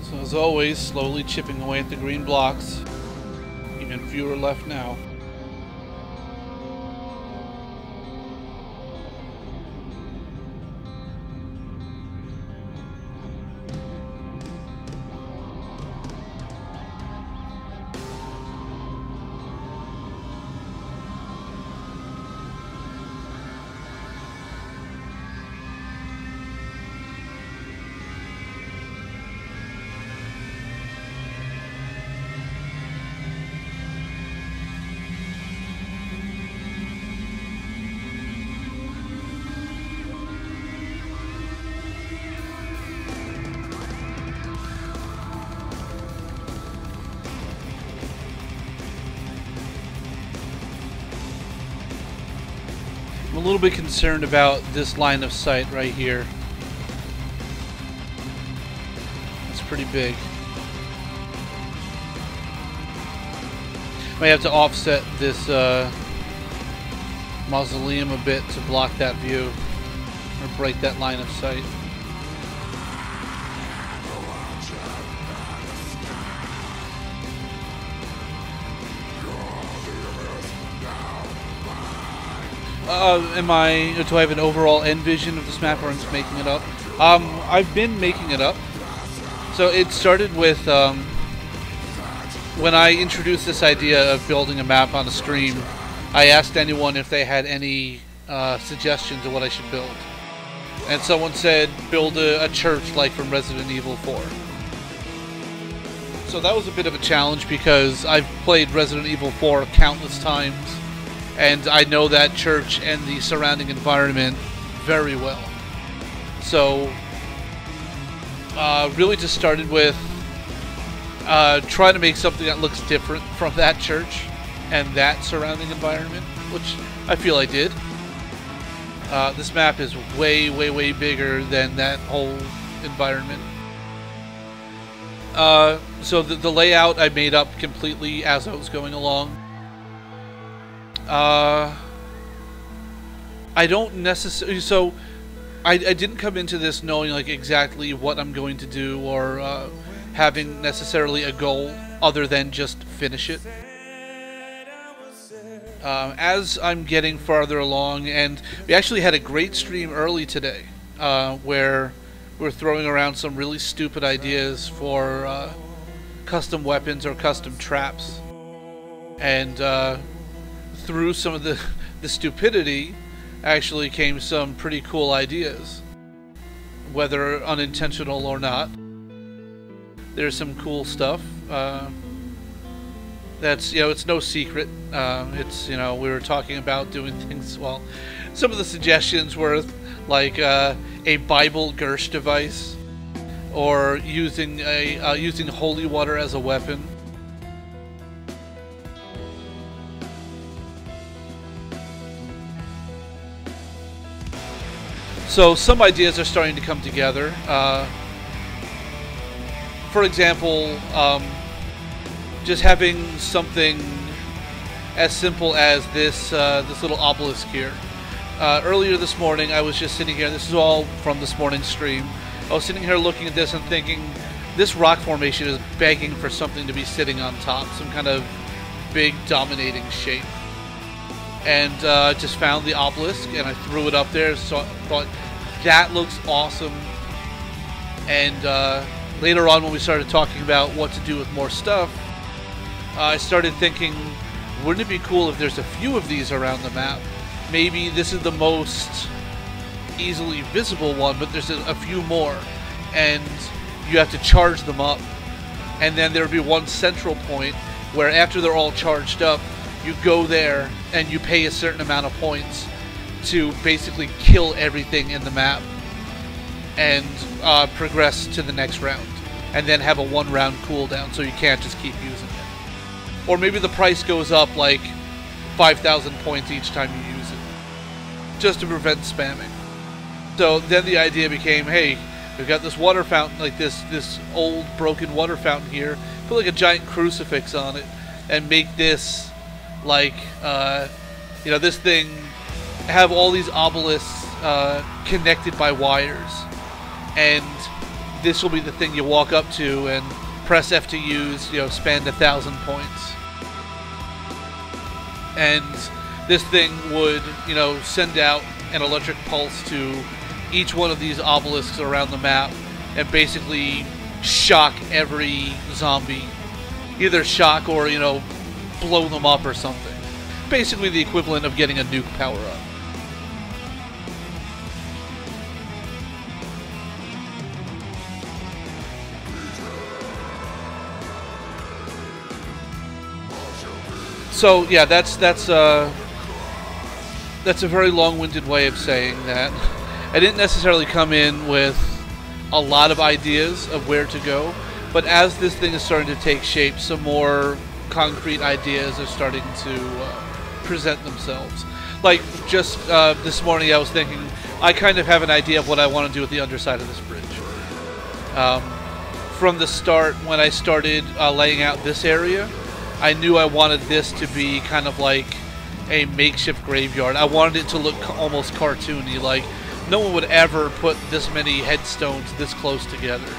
So as always, slowly chipping away at the green blocks. Even fewer left now. I'm a little bit concerned about this line of sight right here. It's pretty big. Might have to offset this mausoleum a bit to block that view, or break that line of sight. Do I have an overall end vision of this map, or I'm just making it up? I've been making it up. So it started with, when I introduced this idea of building a map on a stream, I asked anyone if they had any suggestions of what I should build. And someone said, build a church like from Resident Evil 4. So that was a bit of a challenge because I've played Resident Evil 4 countless times, and I know that church and the surrounding environment very well. So, really just started with trying to make something that looks different from that church and that surrounding environment, which I feel I did. This map is way, way, way bigger than that whole environment. So the layout I made up completely as I was going along. I don't necessarily... So, I didn't come into this knowing like exactly what I'm going to do, or having necessarily a goal other than just finish it. As I'm getting farther along, and we actually had a great stream early today, where we're throwing around some really stupid ideas for custom weapons or custom traps, and through some of the stupidity actually came some pretty cool ideas, whether unintentional or not. There's some cool stuff. That's, it's no secret. It's, we were talking about doing things, well, some of the suggestions were like a Bible Gersh device, or using using holy water as a weapon. So some ideas are starting to come together. For example, just having something as simple as this this little obelisk here. Earlier this morning, I was just sitting here. This is all from this morning's stream. I was sitting here looking at this and thinking, this rock formation is begging for something to be sitting on top, some kind of big dominating shape. And I just found the obelisk and I threw it up there. So I thought, that looks awesome. And later on, when we started talking about what to do with more stuff, I started thinking, wouldn't it be cool if there's a few of these around the map? Maybe this is the most easily visible one, but there's a few more, and you have to charge them up. And then there would be one central point where after they're all charged up, you go there and you pay a certain amount of points to basically kill everything in the map and progress to the next round, and then have a 1 round cooldown, so you can't just keep using it. Or maybe the price goes up like 5,000 points each time you use it, just to prevent spamming. So then the idea became, hey, we've got this water fountain, like this old broken water fountain here, put like a giant crucifix on it, and make this like, this thing, have all these obelisks connected by wires, and this will be the thing you walk up to and press F to use, spend 1,000 points. And this thing would, send out an electric pulse to each one of these obelisks around the map and basically shock every zombie. Either shock or, blow them up or something. Basically the equivalent of getting a nuke power-up. So yeah, that's a very long-winded way of saying that. I didn't necessarily come in with a lot of ideas of where to go, but as this thing is starting to take shape, some more concrete ideas are starting to present themselves. like just this morning I was thinking, I kind of have an idea of what I want to do with the underside of this bridge. From the start, when I started laying out this area, I knew I wanted this to be kind of like a makeshift graveyard. I wanted it to look almost cartoony, like no one would ever put this many headstones this close together.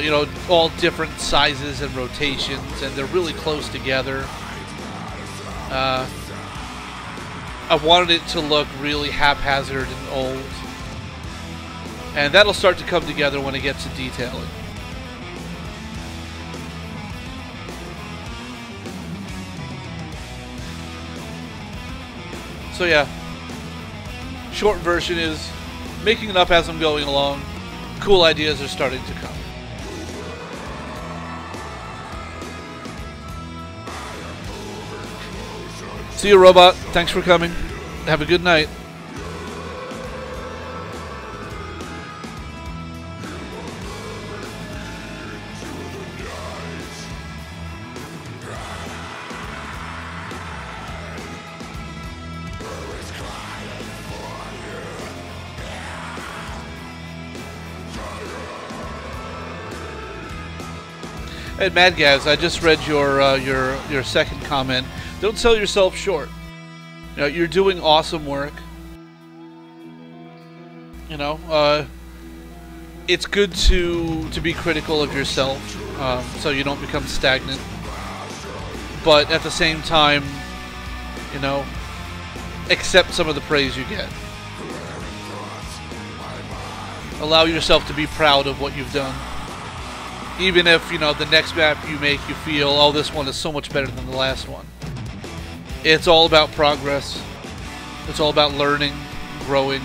You know, all different sizes and rotations, and they're really close together. I wanted it to look really haphazard and old. And that'll start to come together when it gets to detailing. So yeah, short version is making it up as I'm going along. Cool ideas are starting to come. See you, robot. Thanks for coming. Have a good night. Hey, Mad Gaz, I just read your second comment. Don't sell yourself short. You know, you're doing awesome work. You know, it's good to be critical of yourself, so you don't become stagnant. But at the same time, you know, accept some of the praise you get. Allow yourself to be proud of what you've done. Even if, you know, the next map you make, you feel, oh, this one is so much better than the last one. It's all about progress. It's all about learning, growing.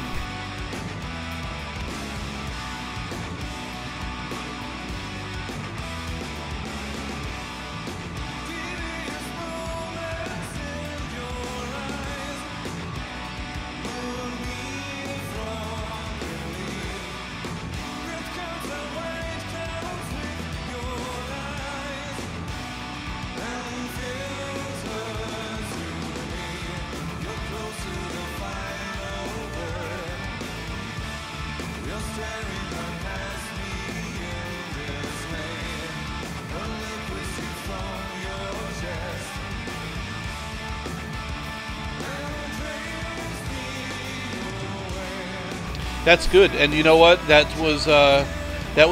That's good, and you know what? That was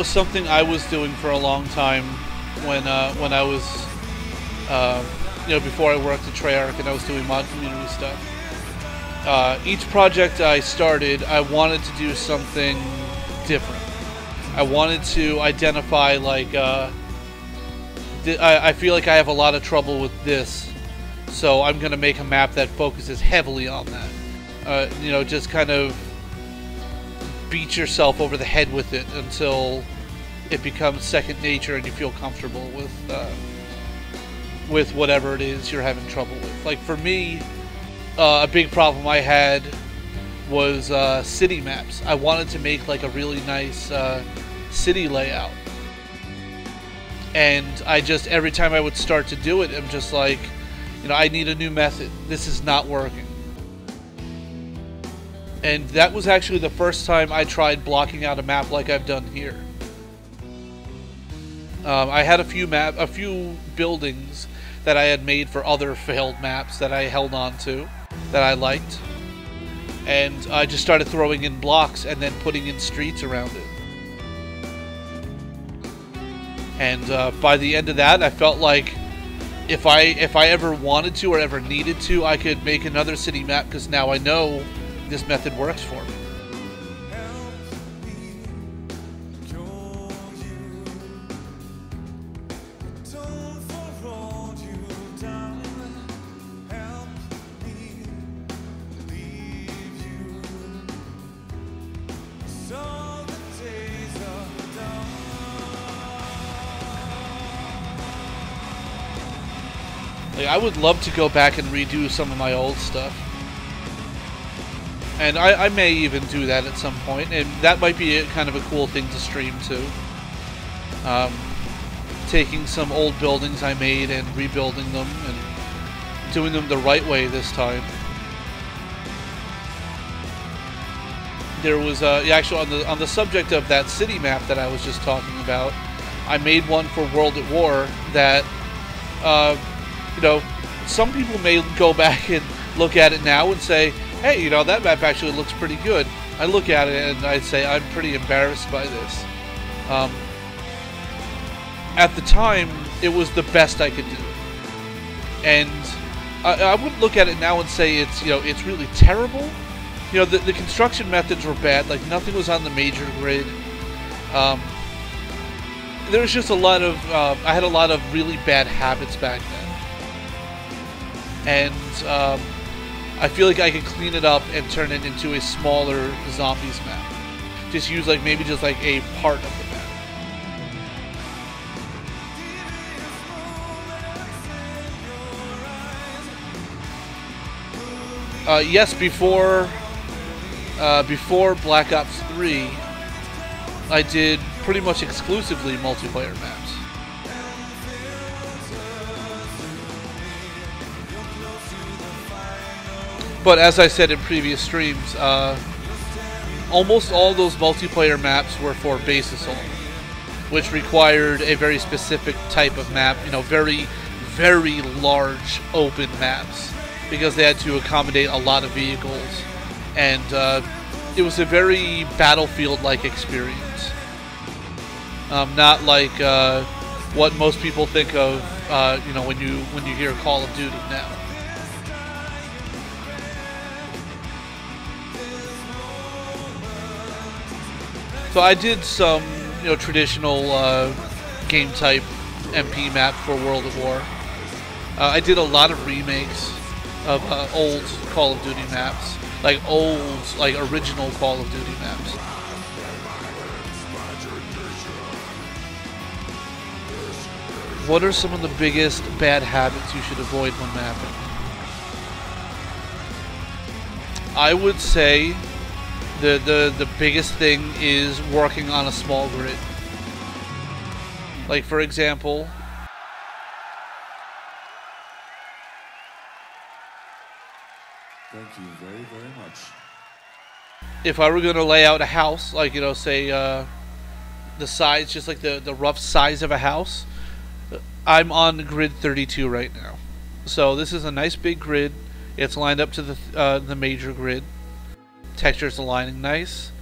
something I was doing for a long time when I was you know, before I worked at Treyarch and I was doing mod community stuff. Each project I started, I wanted to do something different. I wanted to identify, like, I feel like I have a lot of trouble with this, so I'm going to make a map that focuses heavily on that. You know, just kind of beat yourself over the head with it until it becomes second nature and you feel comfortable with whatever it is you're having trouble with. Like for me, a big problem I had was city maps. I wanted to make like a really nice city layout, and I just, every time I would start to do it, I'm just like, you know, I need a new method. This is not working. And that was actually the first time I tried blocking out a map like I've done here. I had a few buildings that I had made for other failed maps that I held on to, that I liked. And I just started throwing in blocks and then putting in streets around it. And by the end of that, I felt like if I ever wanted to or ever needed to, I could make another city map, because now I know this method works for me. Like, I would love to go back and redo some of my old stuff. And I may even do that at some point, and that might be kind of a cool thing to stream too. Taking some old buildings I made and rebuilding them and doing them the right way this time. there was actually on the subject of that city map that I was just talking about. I made one for World at War that, you know, some people may go back and look at it now and say, hey, you know, that map actually looks pretty good. I look at it and I'd say I'm pretty embarrassed by this. At the time, it was the best I could do. And I wouldn't look at it now and say it's, you know, it's really terrible. You know, the construction methods were bad. Like, nothing was on the major grid. There was just a lot of, I had a lot of really bad habits back then. And I feel like I could clean it up and turn it into a smaller zombies map. Just use, like, maybe just like a part of the map. Yes, before Black Ops 3, I did pretty much exclusively multiplayer maps. But as I said in previous streams, almost all those multiplayer maps were for base assault, which required a very specific type of map, you know, very, very large open maps, because they had to accommodate a lot of vehicles, and it was a very Battlefield-like experience. Not like what most people think of, you know, when you hear Call of Duty now. So I did some, you know, traditional game type MP map for World at War. I did a lot of remakes of old Call of Duty maps, like old, like original Call of Duty maps. What are some of the biggest bad habits you should avoid when mapping? I would say the biggest thing is working on a small grid. Like, for example, Thank you very, very much. if I were going to lay out a house, like, you know, say the size, just like the rough size of a house, I'm on grid 32 right now. So this is a nice big grid. It's lined up to the major grid. Texture's aligning nice.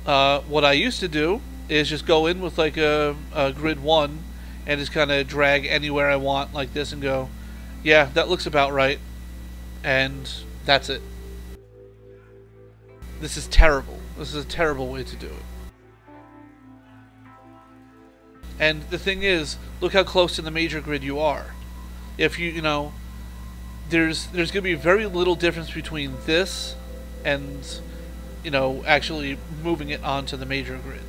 What I used to do is just go in with like a grid 1 and just kind of drag anywhere I want like this and go, yeah, that looks about right. And that's it. This is terrible. This is a terrible way to do it. And the thing is, look how close to the major grid you are. If you know, there's going to be very little difference between this and, you know, actually moving it onto the major grid.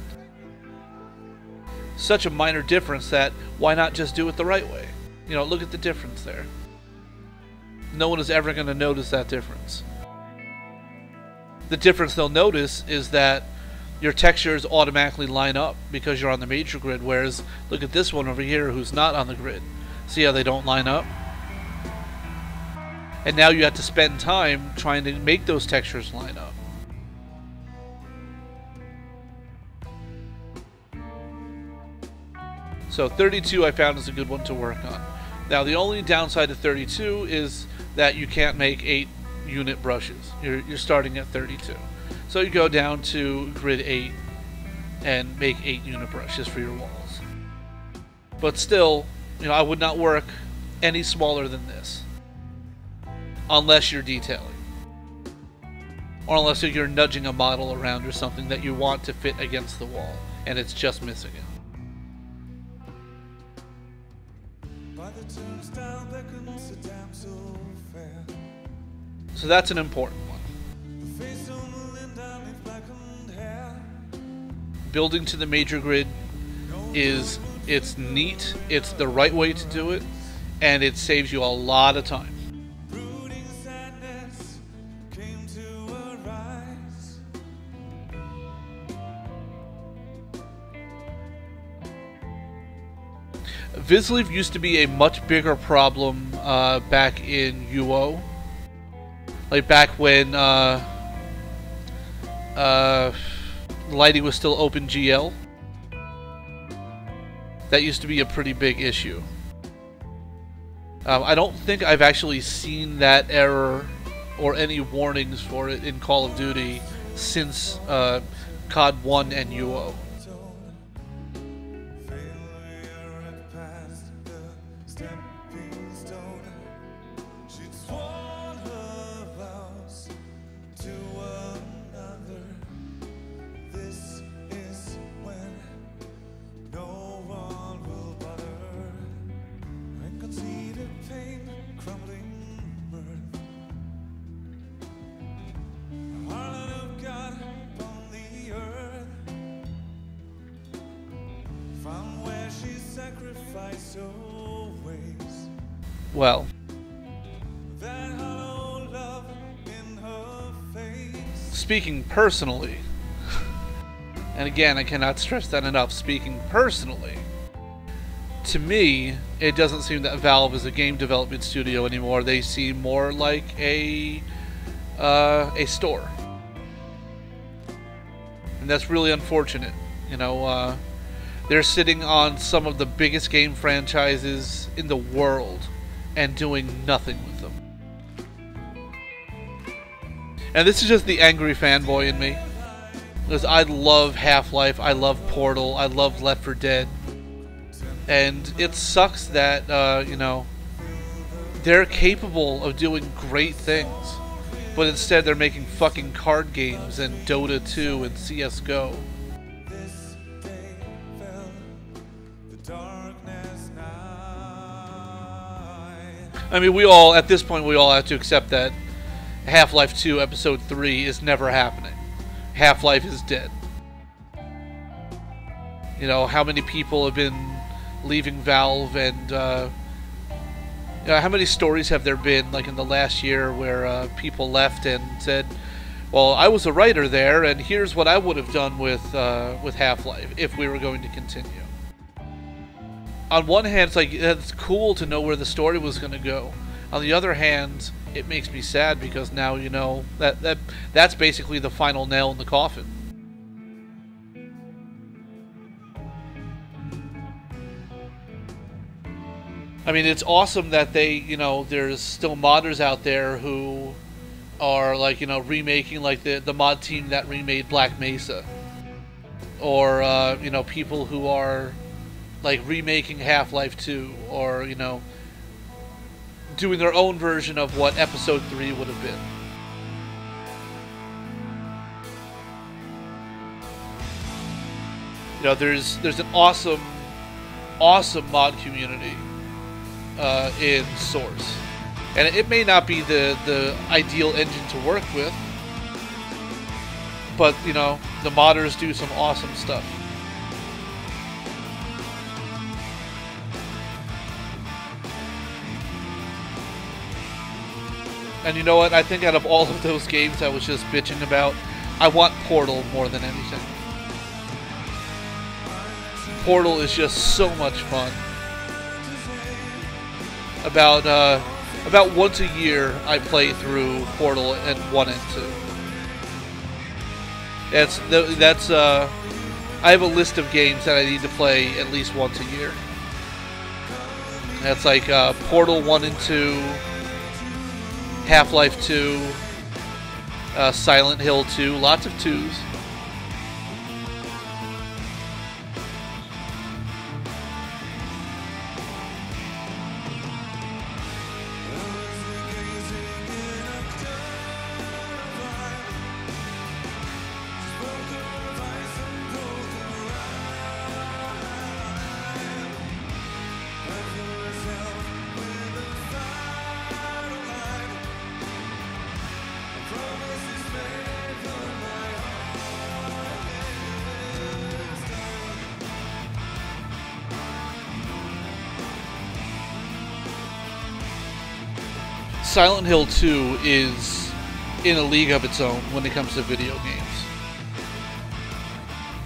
Such a minor difference that why not just do it the right way? You know, look at the difference there. No one is ever going to notice that difference. The difference they'll notice is that your textures automatically line up because you're on the major grid, whereas look at this one over here who's not on the grid. See how they don't line up? And now you have to spend time trying to make those textures line up. So 32 I found is a good one to work on. Now the only downside to 32 is that you can't make 8 unit brushes. You're starting at 32. So you go down to grid 8 and make 8 unit brushes for your walls. But still, you know, I would not work any smaller than this. Unless you're detailing. Or unless you're nudging a model around or something that you want to fit against the wall and it's just missing it. So that's an important one. Building to the major grid it's neat, it's the right way to do it, and it saves you a lot of time. Visleaf used to be a much bigger problem back in UO. Like back when lighting was still OpenGL. That used to be a pretty big issue. I don't think I've actually seen that error or any warnings for it in Call of Duty since COD 1 and UO. Well, speaking personally, and again, I cannot stress that enough, speaking personally, to me, it doesn't seem that Valve is a game development studio anymore. They seem more like a store. And that's really unfortunate. You know, they're sitting on some of the biggest game franchises in the world and doing nothing with them. And this is just the angry fanboy in me. Because I love Half-Life, I love Portal, I love Left 4 Dead. And it sucks that, you know, they're capable of doing great things. But instead they're making fucking card games and Dota 2 and CSGO. I mean, we all, at this point, we all have to accept that Half-Life 2 Episode 3 is never happening. Half-Life is dead. You know, how many people have been leaving Valve, and, you know, how many stories have there been, like in the last year, where people left and said, well, I was a writer there, and here's what I would have done with Half-Life if we were going to continue. On one hand, it's like, it's cool to know where the story was going to go. On the other hand, it makes me sad because now, you know, that's basically the final nail in the coffin. I mean, it's awesome that they, you know, there's still modders out there who are, like, you know, remaking, like, the mod team that remade Black Mesa. Or, you know, people who are, like, remaking Half-Life 2, or, you know, doing their own version of what Episode 3 would have been. You know, there's an awesome mod community in Source. And it may not be the ideal engine to work with, but, you know, the modders do some awesome stuff. And you know what? I think out of all of those games I was just bitching about, I want Portal more than anything. Portal is just so much fun. About once a year I play through Portal and 1 and 2. That's I have a list of games that I need to play at least once a year. That's like Portal 1 and 2, Half-Life 2, Silent Hill 2, lots of 2s. Silent Hill 2 is in a league of its own when it comes to video games.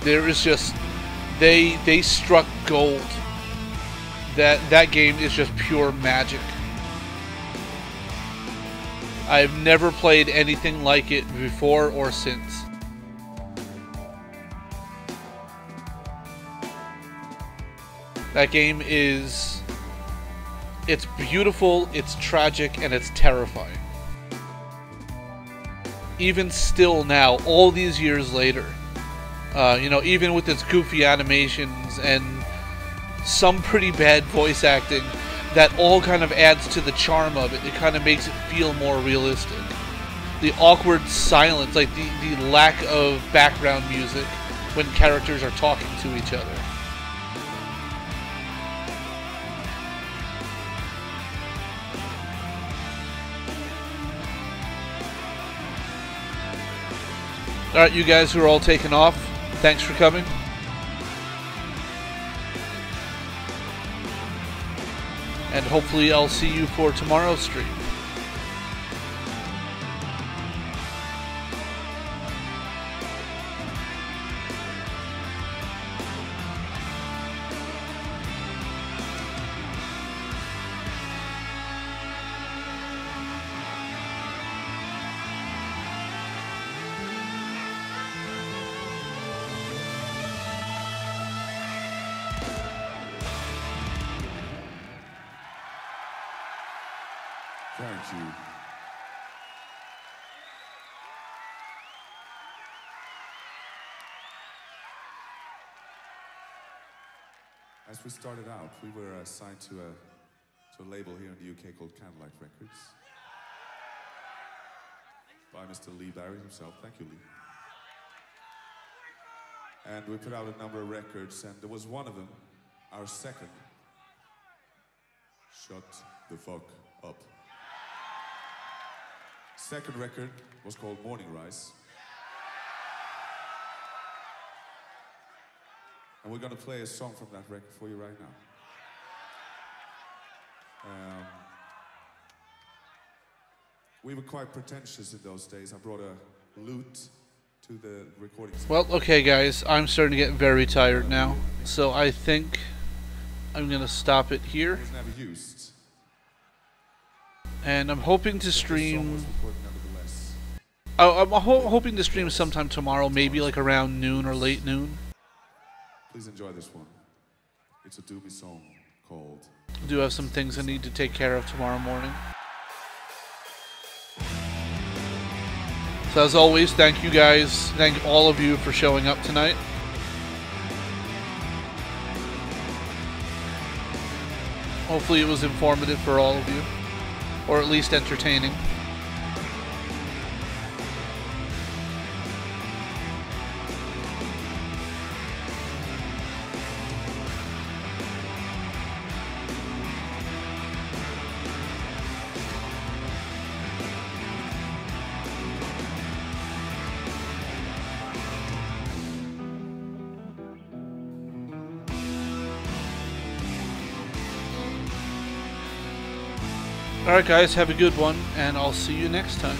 There is just, they struck gold. That game is just pure magic. I've never played anything like it before or since. That game is... it's beautiful, it's tragic, and it's terrifying. Even still now, all these years later, you know, even with its goofy animations and some pretty bad voice acting, that all kind of adds to the charm of it. It kind of makes it feel more realistic. The awkward silence, like the lack of background music when characters are talking to each other. Alright, you guys who are all taken off, thanks for coming. And hopefully I'll see you for tomorrow's stream. Thank you. As we started out, we were signed to a label here in the UK called Candlelight Records by Mr. Lee Barry himself. Thank you, Lee. And we put out a number of records, and there was one of them, our second, Shut the Fuck Up. Second record was called Morning Rise. And we're gonna play a song from that record for you right now. We were quite pretentious in those days. I brought a lute to the recording session. Well, okay guys, I'm starting to get very tired now, so I think I'm gonna stop it here. It was never used. And I'm hoping to The song was stream... recorded nevertheless. Oh, I'm hoping to stream sometime tomorrow, maybe like around noon or late noon. Please enjoy this one. It's a doomy song called... I do have some things I need to take care of tomorrow morning. So as always, thank you guys, thank all of you for showing up tonight. Hopefully it was informative for all of you, or at least entertaining. Alright guys, have a good one, and I'll see you next time.